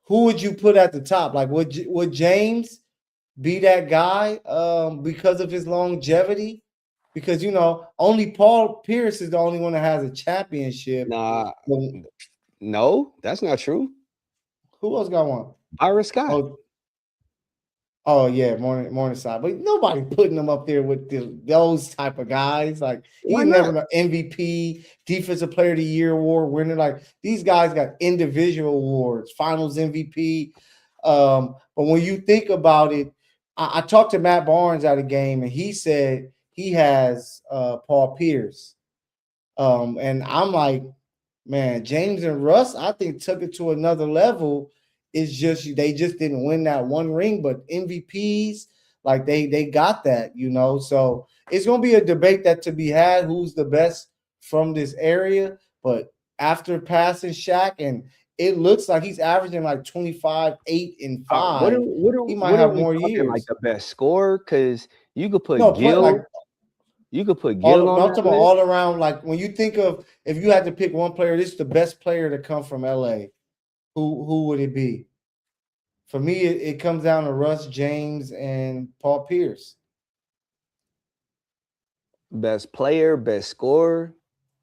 Who would you put at the top? Like, would James be that guy because of his longevity? Because only Paul Pierce is the only one that has a championship. Nah, Well, no, that's not true. who else got one? Byron Scott. Oh, oh yeah, Morningside. But nobody putting him up there with those type of guys. Like Why he's not? never an MVP, Defensive Player of the Year award winner. Like these guys got individual awards, Finals MVP. But when you think about it, I talked to Matt Barnes at a game, and he said he has Paul Pierce. And I'm like, man, James and Russ, I think took it to another level. It's just they just didn't win that one ring, but MVPs, like they got that. So it's gonna be a debate that to be had who's the best from this area. But after passing Shaq, and it looks like he's averaging like 25, 8, and What are 5, what are he might what are have we more talking like years. the best score? Because you could put No, play like Gil, you could put Gil all on no, I'm that talking about list. all around. Like when you think of if you had to pick one player, this is the best player to come from LA. Who would it be? For me, it comes down to Russ, James, and Paul Pierce. Best player, best scorer.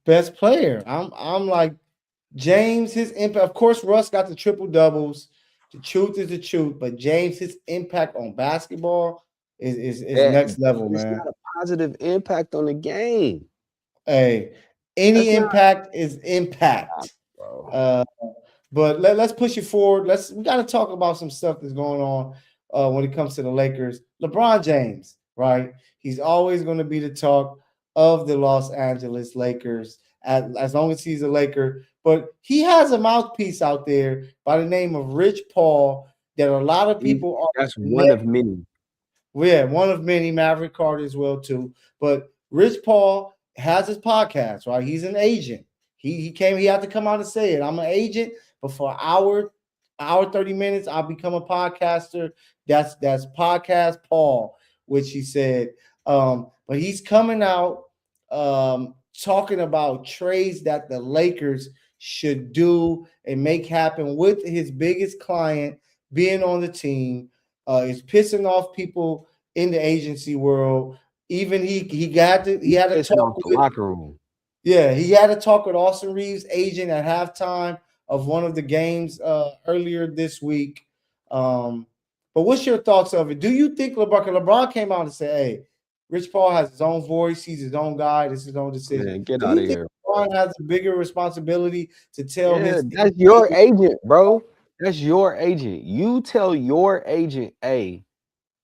Best player. I'm like James. His impact. Of course, Russ got the triple doubles. The truth is the truth, but James, his impact on basketball is That next level, it's man. not a positive impact on the game. Hey, That's any not, impact is impact. bro. Uh, But let's push it forward. We got to talk about some stuff that's going on when it comes to the Lakers. LeBron James, right? He's always going to be the talk of the Los Angeles Lakers as long as he's a Laker. But he has a mouthpiece out there by the name of Rich Paul that a lot of He's, people are that's one of many. well, yeah, one of many, Maverick Carter as well too. But Rich Paul has his podcast, right? He's an agent. He had to come out and say it. I'm an agent, but for an hour 30 minutes, I'll become a podcaster. That's podcast Paul, which he said. But he's coming out talking about trades that the Lakers should do and make happen with his biggest client being on the team. It's pissing off people in the agency world. Even he He's had a pissing talk off the with locker room. yeah, he had a talk with Austin Reeves' agent at halftime of one of the games earlier this week. Um, but what's your thoughts of it? Do you think LeBron came out and said, "Hey, Rich Paul has his own voice. He's his own guy. This is his own decision." Man, get Do out you of think here, bro. LeBron has a bigger responsibility to tell Yeah, his that's your team? agent, bro. That's your agent. You tell your agent, hey,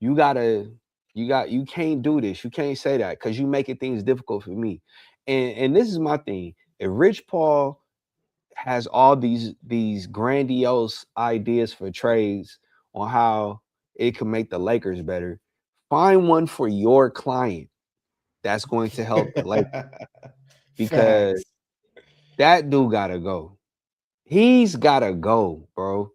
you gotta, you can't do this. You can't say that because you making things difficult for me. And this is my thing. If Rich Paul has all these grandiose ideas for trades on how it can make the Lakers better, find one for your client that's going to help the Lakers because Facts. that dude gotta go. He's gotta go, bro.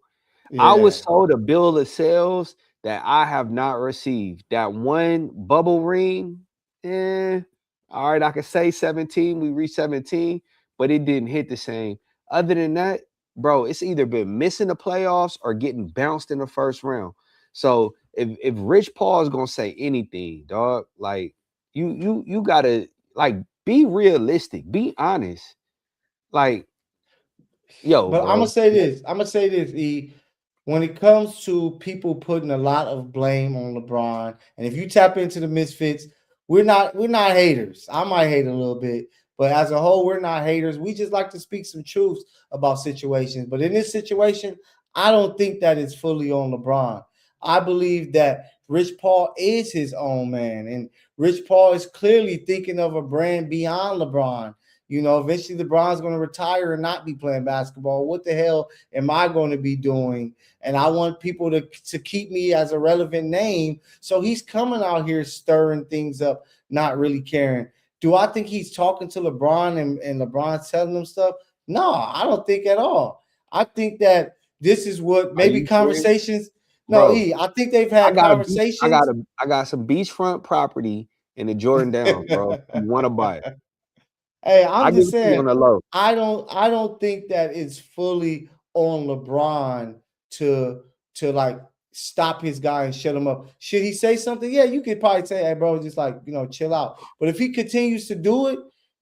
I was Yeah. sold a bill of sales that I have not received. That one bubble ring, eh, all right, I could say 17. We reached 17, but it didn't hit the same. Other than that, bro, it's either been missing the playoffs or getting bounced in the first round. So if Rich Paul is gonna say anything, dog, like you gotta like be realistic, be honest. Like, yo, But I'm gonna bro. say this. I'm gonna say this. When it comes to people putting a lot of blame on LeBron, and if you tap into the Misfits, we're not haters. I might hate a little bit, but as a whole, we're not haters. We just like to speak some truths about situations. But in this situation, I don't think that it's fully on LeBron. I believe that Rich Paul is his own man, and Rich Paul is clearly thinking of a brand beyond LeBron. Eventually LeBron's going to retire and not be playing basketball. What the hell am I going to be doing? And I want people to keep me as a relevant name. So he's coming out here stirring things up, not really caring. Do I think he's talking to LeBron and LeBron's telling him stuff? No, I don't think at all. I think that this is what Are maybe you serious, conversations. No, bro? I think they've I had got a beach. conversations. I got some beachfront property in the Jordan Downs, bro. You want to buy it? Hey, I I'm give just it to you saying, on the low. I don't think that it's fully on LeBron to like stop his guy and shut him up. Should he say something? Yeah, you could probably say, hey, bro, just like, chill out. But if he continues to do it,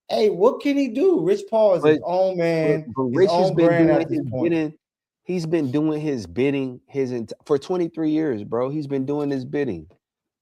hey, what can he do? Rich Paul is his But own man, but his Rich has own been brand doing at this his point. bidding. He's been doing his bidding for 23 years, bro. He's been doing his bidding.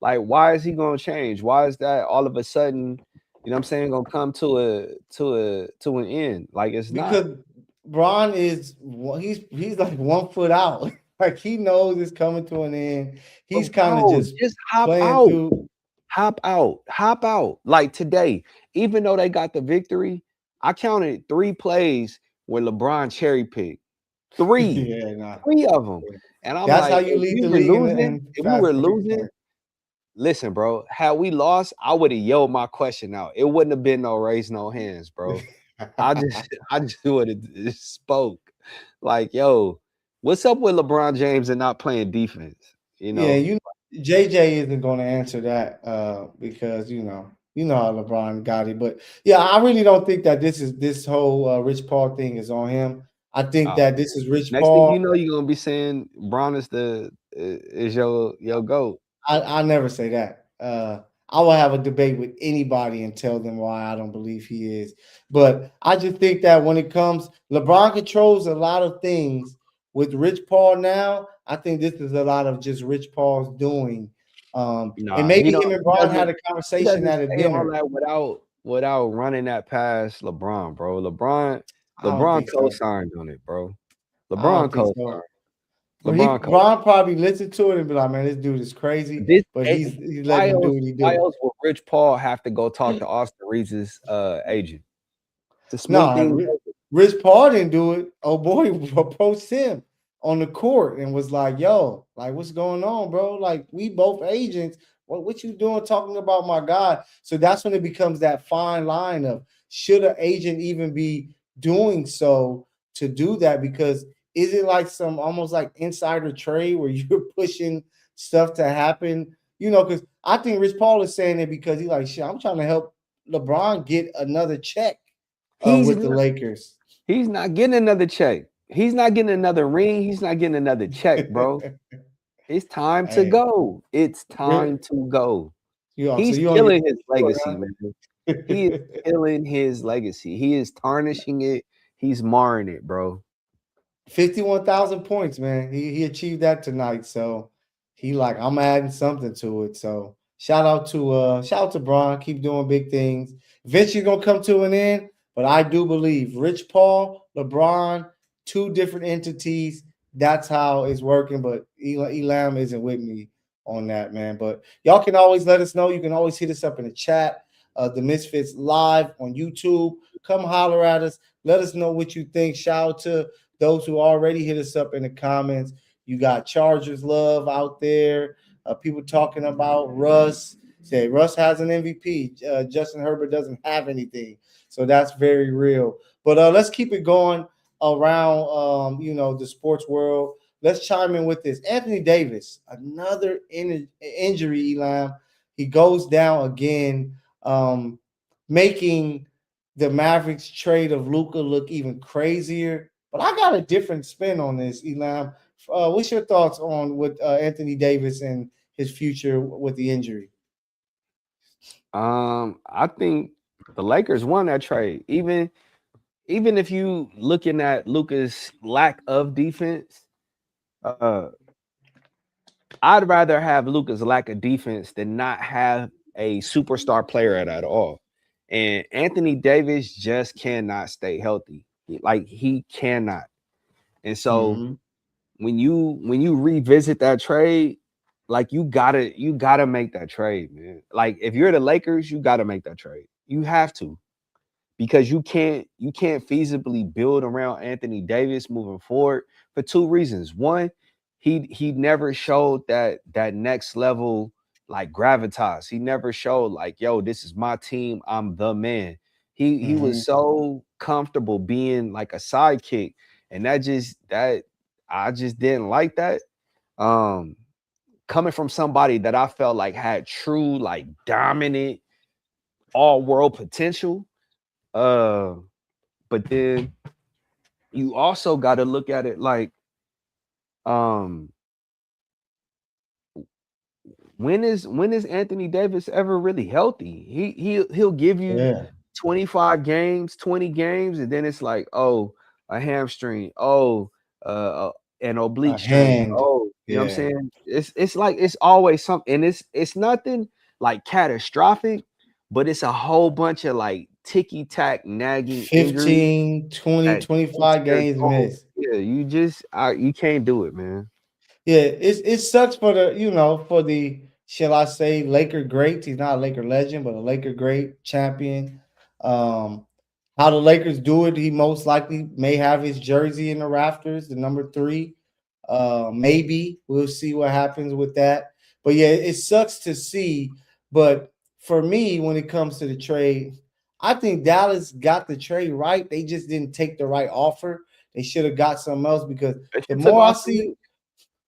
Like, why is he gonna change? Why is that all of a sudden, you know what I'm saying, gonna come to an end? Like it's not. Because Bron is he's like 1 foot out. Like he knows it's coming to an end. He's But kind of bro, just just hop playing out. through. Hop out. Hop out. Like today, even though they got the victory, I counted 3 plays where LeBron cherry picked. Three. Yeah, nah. 3 of them. And I'm That's how like, you lead the league in if we were fast break losing, point. listen, bro, had we lost, I would have yelled my question out. It wouldn't have been no raise no hands, bro. I just I just would have spoke. Like, yo, what's up with LeBron James and not playing defense? You Yeah, know? JJ isn't going to answer that because how LeBron got it. But yeah, I really don't think that this whole Rich Paul thing is on him. I think Uh, that this is Rich next thing Paul. you know, you're gonna be saying Bron is your GOAT. I never say that. I will have a debate with anybody and tell them why I don't believe he is. But I just think that when it comes, LeBron controls a lot of things. With Rich Paul now, I think this is a lot of just Rich Paul's doing. And Nah, maybe him and Bron had a he conversation doesn't at a say all dinner. that without running that past LeBron, bro. I don't LeBron think so. co-signed on it, bro. I LeBron don't think co-signed. so. But LeBron co Bron probably listened to it and be like, man, this dude is crazy. this But eh, he's letting him do what he why do. else would Rich Paul have to go talk to Austin Reeves' agent to smooth No, things over? Rich Paul didn't do it. Oh boy, approached him on the court and was like, "Yo, like, what's going on, bro? Like, we both agents. What you doing talking about my guy?" So that's when it becomes that fine line of should an agent even be doing so to do that? Because is it like some almost like insider trade where you're pushing stuff to happen? Because I think Rich Paul is saying it because he's like, shit, I'm trying to help LeBron get another check He's with the not Lakers. he's not getting another check. He's not getting another ring. He's not getting another check, bro. It's time to Hey, go. It's time to go. so He's you on your killing his tour, legacy, man. He is huh? killing his legacy. He is tarnishing it. He's marring it, bro. 51,000 points, man. He achieved that tonight. So he like, I'm adding something to it. So shout out to Bron. Keep doing big things. Eventually gonna come to an end, but I do believe Rich Paul, LeBron, two different entities. That's how it's working. But Elam isn't with me on that, man. But y'all can always let us know. You can always hit us up in the chat. The Misfits live on YouTube. Come holler at us. Let us know what you think. Shout out to those who already hit us up in the comments. You got Chargers love out there. People talking about Russ. Say Russ has an MVP. Justin Herbert doesn't have anything. So that's very real. But let's keep it going around the sports world. Let's chime in with this. Anthony Davis, another injury, Elam. He goes down again, making the Mavericks trade of Luka look even crazier. But I got a different spin on this, Elam. What's your thoughts on with Anthony Davis and his future with the injury? I think the Lakers won that trade. Even if you looking at Luca's lack of defense, uh, I'd rather have Luca's lack of defense than not have a superstar player at all. And Anthony Davis just cannot stay healthy. Like he cannot. And so Mm-hmm. when you revisit that trade, like you gotta make that trade, man. Like if you're the Lakers, you gotta make that trade. You have to because you can't feasibly build around Anthony Davis moving forward for two reasons. One, he never showed that next level. like gravitas. He never showed like, yo, this is my team. I'm the man. He was Mhm. so comfortable being like a sidekick, and that I just didn't like that. Um, Coming from somebody that I felt like had true like dominant all world potential. Uh, but then you also got to look at it like, um, when is Anthony Davis ever really healthy? He'll give you Yeah, 25 games, 20 games, and then it's like, oh, a hamstring, oh, uh, an a oblique strain, hand. oh, you know what I'm Yeah, saying? It's like it's always something, and it's nothing like catastrophic, but it's a whole bunch of like ticky tack nagging injuries 15, 20, that keeps 25 your games goal. missed. Yeah, you can't do it, man. Yeah, it sucks for the for the, shall I say, Laker greats. He's not a Laker legend, but a Laker great champion. Um, how the Lakers do it, he most likely may have his jersey in the rafters, the number 3. Maybe we'll see what happens with that. But yeah, it sucks to see. But for me, when it comes to the trade, I think Dallas got the trade right. They just didn't take the right offer. They should have got something else because They the should took more I Austin see Reeves.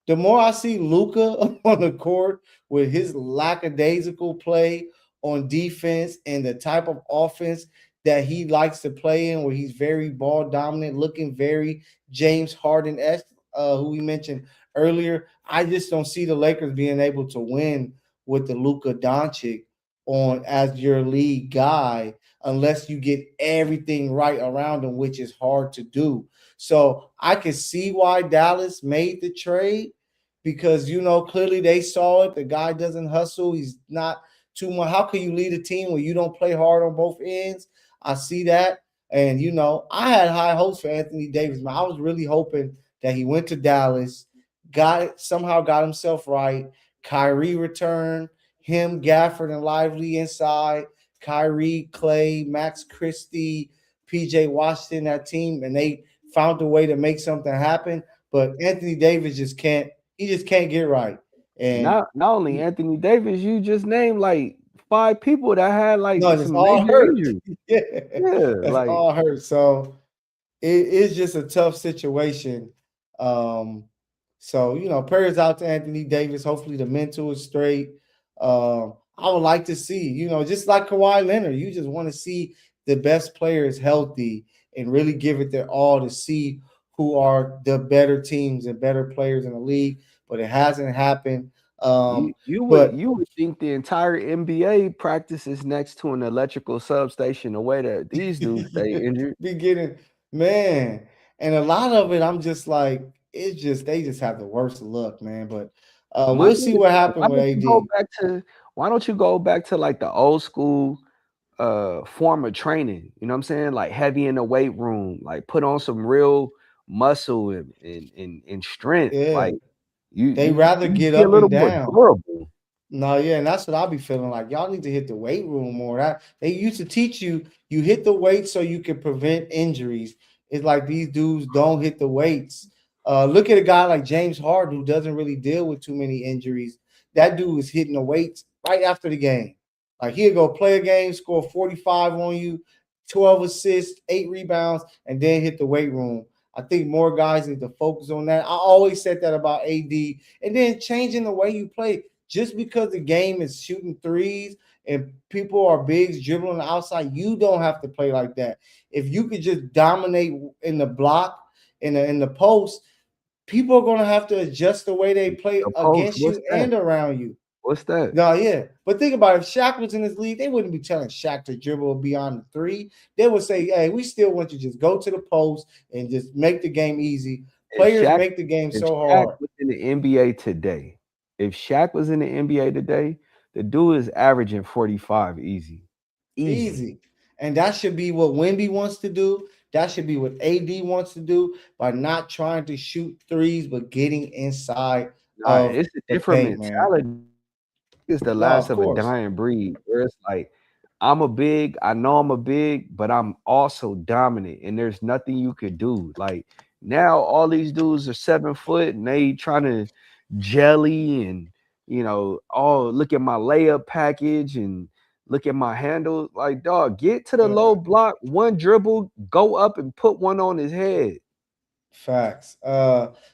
the more I see Luca on the court with his lackadaisical play on defense and the type of offense that he likes to play in, where he's very ball dominant, looking very James Harden-esque, who we mentioned earlier, I just don't see the Lakers being able to win with the Luka Doncic on as your lead guy unless you get everything right around him, which is hard to do. So I can see why Dallas made the trade because clearly they saw it. The guy doesn't hustle. He's not too much. How can you lead a team when you don't play hard on both ends? I see that. And I had high hopes for Anthony Davis, man. I was really hoping that he went to Dallas, got himself right. Kyrie returned, him, Gafford, and Lively inside. Kyrie, Clay, Max Christie, PJ Washington, that team, and they found a way to make something happen. But Anthony Davis just can't get right. And Not only Anthony Davis, you just named like 5 people that had like no, that's some all major hurt. injuries. Yeah, Yeah, that's like all hurt. So it's just a tough situation. Um, so prayers out to Anthony Davis. Hopefully the mental is straight. I would like to see, just like Kawhi Leonard, you just want to see the best players healthy and really give it their all to see who are the better teams and better players in the league. But it hasn't happened. But you would think the entire NBA practices next to an electrical substation the way that these dudes stay injured. be getting man, and a lot of it, I'm just like, it's just they just have the worst luck, man. But My we'll thing see is, what why happened with don't you go AD. back to like the old school form of training? You know what I'm saying? Like heavy in the weight room, like put on some real muscle and strength. Yeah, Like you they you rather you get be a up little and more down. durable. No, yeah, and that's what I'll be feeling like. Y'all need to hit the weight room more. That they used to teach you hit the weight so you can prevent injuries. It's like these dudes don't hit the weights. Look at a guy like James Harden who doesn't really deal with too many injuries. That dude is hitting the weights right after the game. Like he'll go play a game, score 45 on you, 12 assists, 8 rebounds, and then hit the weight room. I think more guys need to focus on that. I always said that about AD. And then changing the way you play. Just because the game is shooting threes and people are bigs dribbling on the outside, you don't have to play like that. If you could just dominate in the block, in the post, people are going to have to adjust the way they play The post, against what's you that? and around you. What's that? No, yeah. But think about it. If Shaq was in this league, they wouldn't be telling Shaq to dribble beyond the 3. They would say, hey, we still want you to just go to the post and just make the game easy. If Players Shaq make the game if so Shaq hard. was in the NBA today, if Shaq was in the NBA today, the dude is averaging 45 easy. Easy. Easy. And that should be what Wemby wants to do. That should be what AD wants to do by not trying to shoot threes, but getting inside Nah, of it's a the different paint, man. mentality. It's the No, last of of a course. dying breed where it's like, I'm a big, I know I'm a big, but I'm also dominant, and there's nothing you could do. Like now, all these dudes are 7 foot and they trying to jelly and oh, look at my layup package and look at my handle. Like, dog, get to the low block, one dribble, go up and put one on his head. Facts.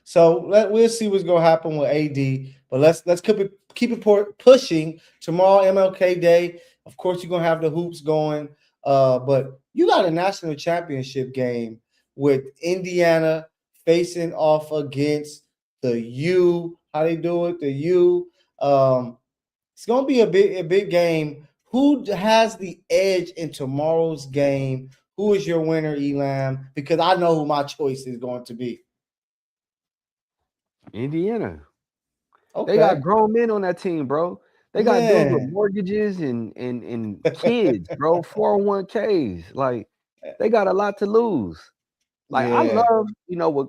So we'll see what's gonna happen with AD, but let's keep it pushing. Tomorrow, MLK Day. Of course, you're gonna have the hoops going. But you got a national championship game with Indiana facing off against the U. How they do it? The U. It's gonna be a big game. Who has the edge in tomorrow's game? Who is your winner, Elam? Because I know who my choice is going to be. Indiana. They Okay, got grown men on that team, bro. They got dudes with man. mortgages and kids, bro. 401ks. Like, they got a lot to lose. Like, I Yeah, love,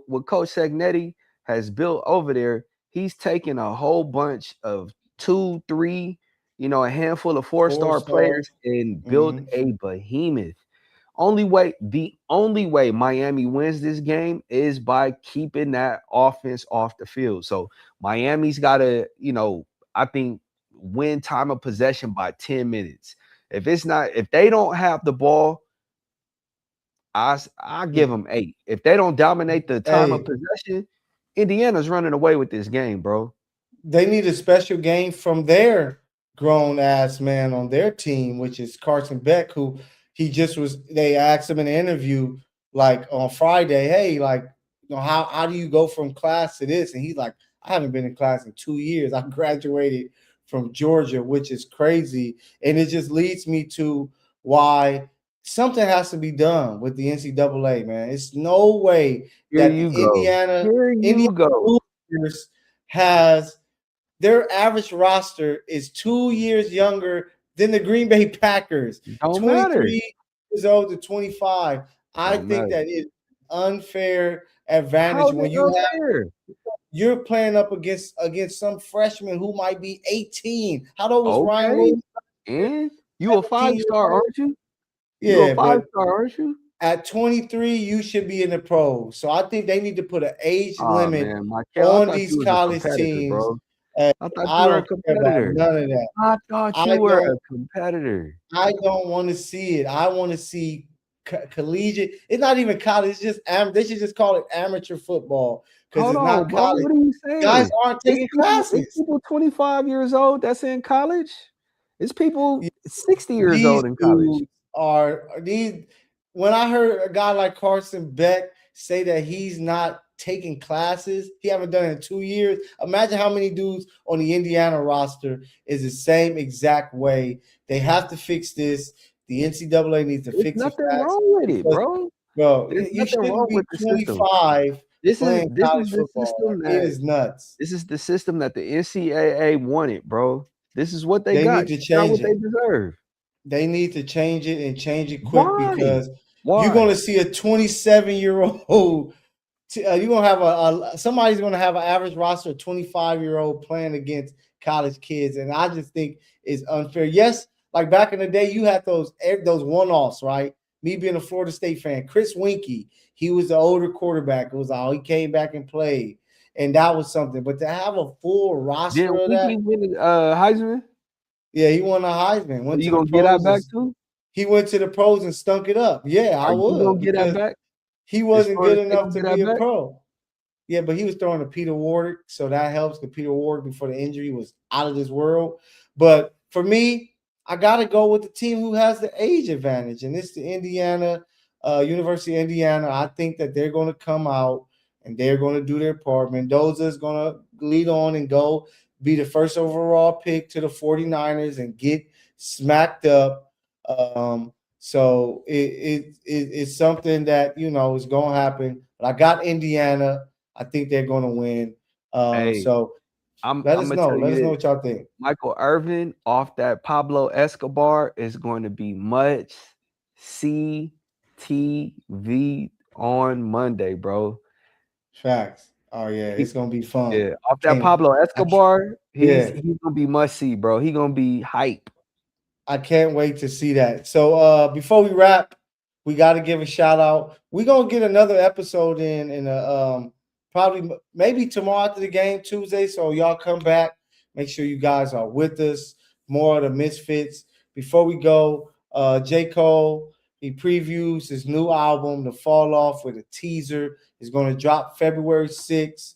what Coach Sagnetti has built over there. He's taken a whole bunch of 2, 3, a handful of 4-star 4 stars. players and built Hmm. a behemoth. The only way Miami wins this game is by keeping that offense off the field. So Miami's got to, I think, win time of possession by 10 minutes. If they don't have the ball, I give them 8. If they don't dominate the time of Hey, possession, Indiana's running away with this game, bro. they need a special game from their grown ass man on their team, which is Carson Beck, who he just was. They asked him in an interview like on Friday, hey, like, how do you go from class to this? And he's like, I haven't been in class in 2 years. I graduated from Georgia, which is crazy, and it just leads me to why something has to be done with the NCAA, man. It's no way Here that the you go. Here Indiana you go. Hoosiers has their average roster is 2 years younger than the Green Bay Packers, Don't matter. 23 years old to 25. I Don't think matter. that is unfair How advantage is when it unfair? you're playing up against some freshman who might be 18. How old was Ryan Okay. Williams? And you a 17 years 5-star, old. aren't you? You a Yeah, but 5-star, aren't you? at 23, you should be in the pros. So I think they need to put an age Oh limit man, Mykell, I on thought these you was a college competitor, teams. bro. And I thought you I were a don't care about competitor. none of that. I thought I you were don't a competitor. I don't want to see it. I want to see collegiate. It's not even college. It's just they should just call it amateur football because Hold it's on, not bro. college. What are you Guys saying? aren't It's taking people, it's classes. people 25 years old that's in college. It's people 60 years These old in college. dudes are these. When I heard a guy like Carson Beck say that he's not taking classes, he haven't done it in 2 years. Imagine how many dudes on the Indiana roster is the same exact way. They have to fix this. The NCAA needs to There's fix it nothing fast wrong with it, because, bro. bro, There's you nothing shouldn't wrong be with the system. 25 This is playing this college is the football. Like, system it that is nuts. this is the system that the NCAA wanted, bro. This is what they They got. need to They got change what they it. deserve. They need to change it and change it quick Why? because you're going Why? to see a 27-year-old. You're going to have somebody's going to have an average roster of 25-year-old playing against college kids, and I just think it's unfair. Yes, like back in the day, you had those one-offs, right? Me being a Florida State fan, Chris Winkie, he was the older quarterback. It was all he came back and played, and that was something. But to have a full roster Didn't of that, Winky win Heisman? yeah, he won a Heisman, Are went you to the gonna get that pros, and back too? he went to the pros and stunk it up. Yeah, I Are you gonna would get that because back? he Is wasn't good Florida State enough gonna to get be that a back? pro. Yeah, but he was throwing to Peter Wardick, so that helps because Peter Wardick before the injury was out of this world. But for me, I got to go with the team who has the age advantage, and it's the University of Indiana. I think that they're going to come out and they're going to do their part. Mendoza is going to lead on and go be the first overall pick to the 49ers and get smacked up. So it's something that is going to happen. But I got Indiana. I think they're going to win. Hey, So I'm let I'm us gonna know. tell Let you us know this. what y'all think. Michael Irvin off that Pablo Escobar is going to be much CTV on Monday, bro. Facts. Oh yeah, He, it's gonna be fun. yeah, off that Can't Pablo I can't, Escobar, he's yeah, he's gonna be must see, bro. He gonna be hype. I can't wait to see that. So before we wrap, we got to give a shout out. We're gonna get another episode in probably maybe tomorrow after the game, Tuesday. So y'all come back. Make sure you guys are with us. More of the Misfits. Before we go, J. Cole, he previews his new album, The Fall Off, with a teaser. It's going to drop February 6th.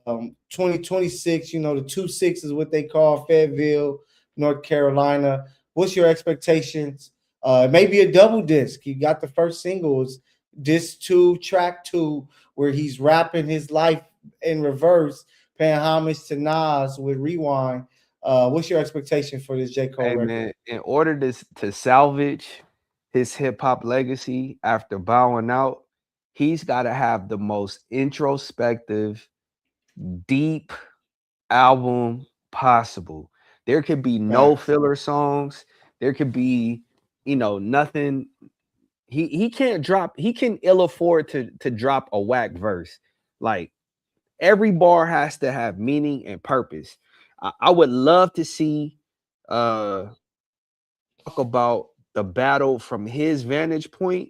2026, the 2-6 is what they call Fayetteville, North Carolina. What's your expectations? Maybe a double disc. He got the first singles, disc 2, track 2, where he's rapping his life in reverse, paying homage to Nas with Rewind. What's your expectation for this J. Cole Hey record? man, in order to salvage his hip hop legacy after bowing out, he's got to have the most introspective, deep album possible. There could be no Facts. filler songs. There could be, nothing. He can't drop. He can ill afford to drop a whack verse. Like every bar has to have meaning and purpose. I would love to see talk about the battle from his vantage point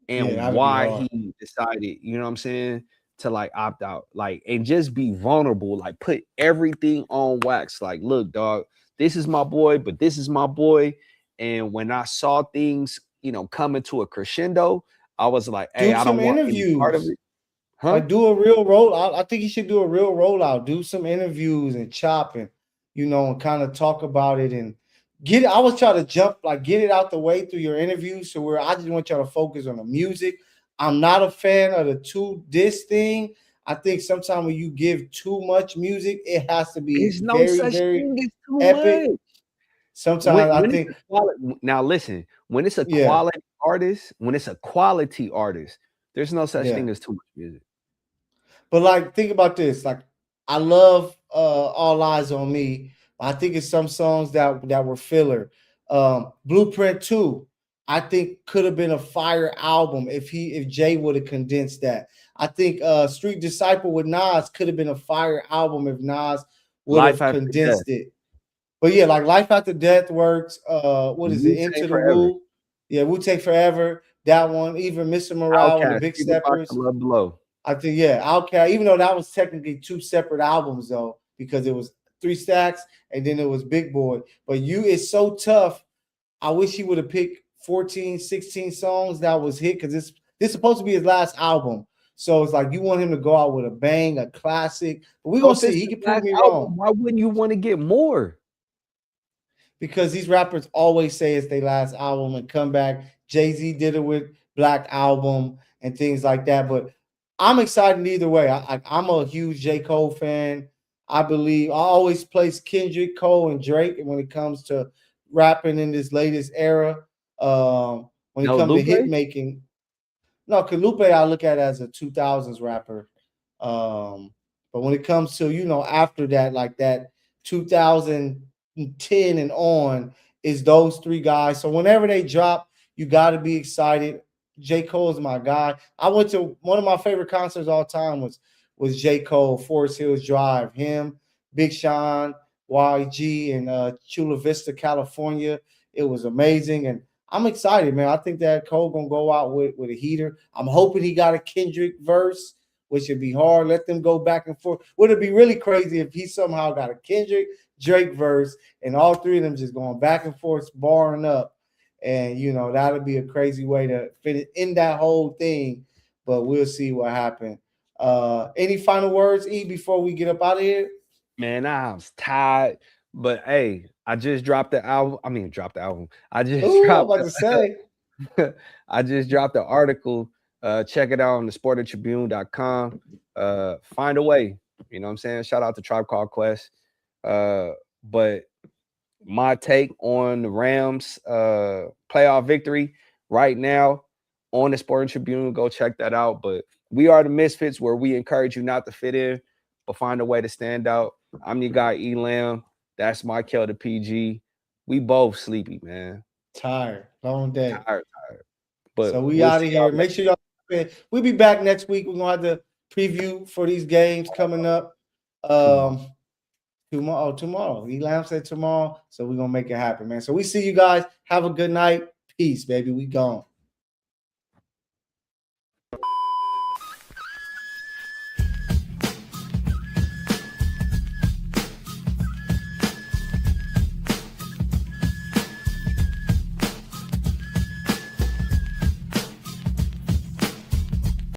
Yeah, and that'd be why hard. he decided, you know what I'm saying, to like opt out, like, and just be vulnerable, like put everything on wax. Like, look, dog, this is my boy, but this is my boy. And when I saw things, coming to a crescendo, I was like, hey, Do I some don't want any part of interviews. it. Huh? Like do a real roll. I think you should do a real rollout. Do some interviews and chopping, and kind of talk about it and get it. I was trying to jump, like get it out the way through your interview. So where I just want y'all to focus on the music. I'm not a fan of the two disc thing. I think sometimes when you give too much music, it has to be There's no very, such very thing as too epic. much. Sometimes I When it's think, a quality, now listen, when it's a yeah, quality artist, when it's a quality artist, there's no such yeah. thing as too much music. But like, think about this. Like, I love All Eyes on Me. I think it's some songs that were filler. Blueprint 2, I think could have been a fire album if Jay would have condensed that. I think Street Disciple with Nas could have been a fire album if Nas would Life have after death, condensed it. But yeah, like Life After Death works. What is it? Wu-Tang Into the Forever, Woo. Yeah, Wu Take Forever. That one. Even Mr. Morale and the Outkast, Big People Box, Steppers. Love Below. I think, yeah, Outkast, even though that was technically two separate albums though, because it was Three Stacks and then it was Big Boy. But it's so tough. I wish he would have picked 14, 16 songs that was hit because this is supposed to be his last album. So it's like you want him to go out with a bang, a classic. But we're So gonna if see. it's He his can prove last me wrong. album, why wouldn't you want to get more? Because these rappers always say it's their last album and come back. Jay-Z did it with Black Album and things like that. But I'm excited either way. I'm a huge J. Cole fan. I always place Kendrick, Cole, and Drake when it comes to rapping in this latest era. When it No comes to hit Lupe? making, no, Kalupe I look at as a 2000s rapper. Um, but when it comes to, after that, like that 2010 and on, is those three guys. So whenever they drop, you got to be excited. J. Cole is my guy. I went to one of my favorite concerts all time was J. Cole, Forest Hills Drive, him, Big Sean, YG, and Chula Vista, California. It was amazing. And I'm excited, man. I think that Cole gonna go out with a heater. I'm hoping he got a Kendrick verse, which would be hard. Let them go back and forth. Would it be really crazy if he somehow got a Kendrick Drake verse and all three of them just going back and forth, barring up? And that would be a crazy way to fit it in that whole thing. But we'll see what happens. Any final words, E, before we get up out of here? Man, I was tired. But hey, I just dropped the album. I mean, dropped the album. I just Ooh, I'm dropped about to say. I just dropped the article. Check it out on the sportertribune.com. Find a way. You know what I'm saying? Shout out to Tribe Called Quest. But my take on the Rams playoff victory right now on the Sporting Tribune. Go check that out. But we are the Misfits, where we encourage you not to fit in, but find a way to stand out. I'm your guy, Elam. That's Mykell the PG. We both sleepy, man. Tired. Long day. Tired. But So we we'll out see of y'all here. later. Make sure y'all. We'll be back next week. We're gonna have the preview for these games coming up. Tomorrow. Tomorrow. Elam said tomorrow, so we're gonna make it happen, man. So we see you guys. Have a good night. Peace, baby. We gone.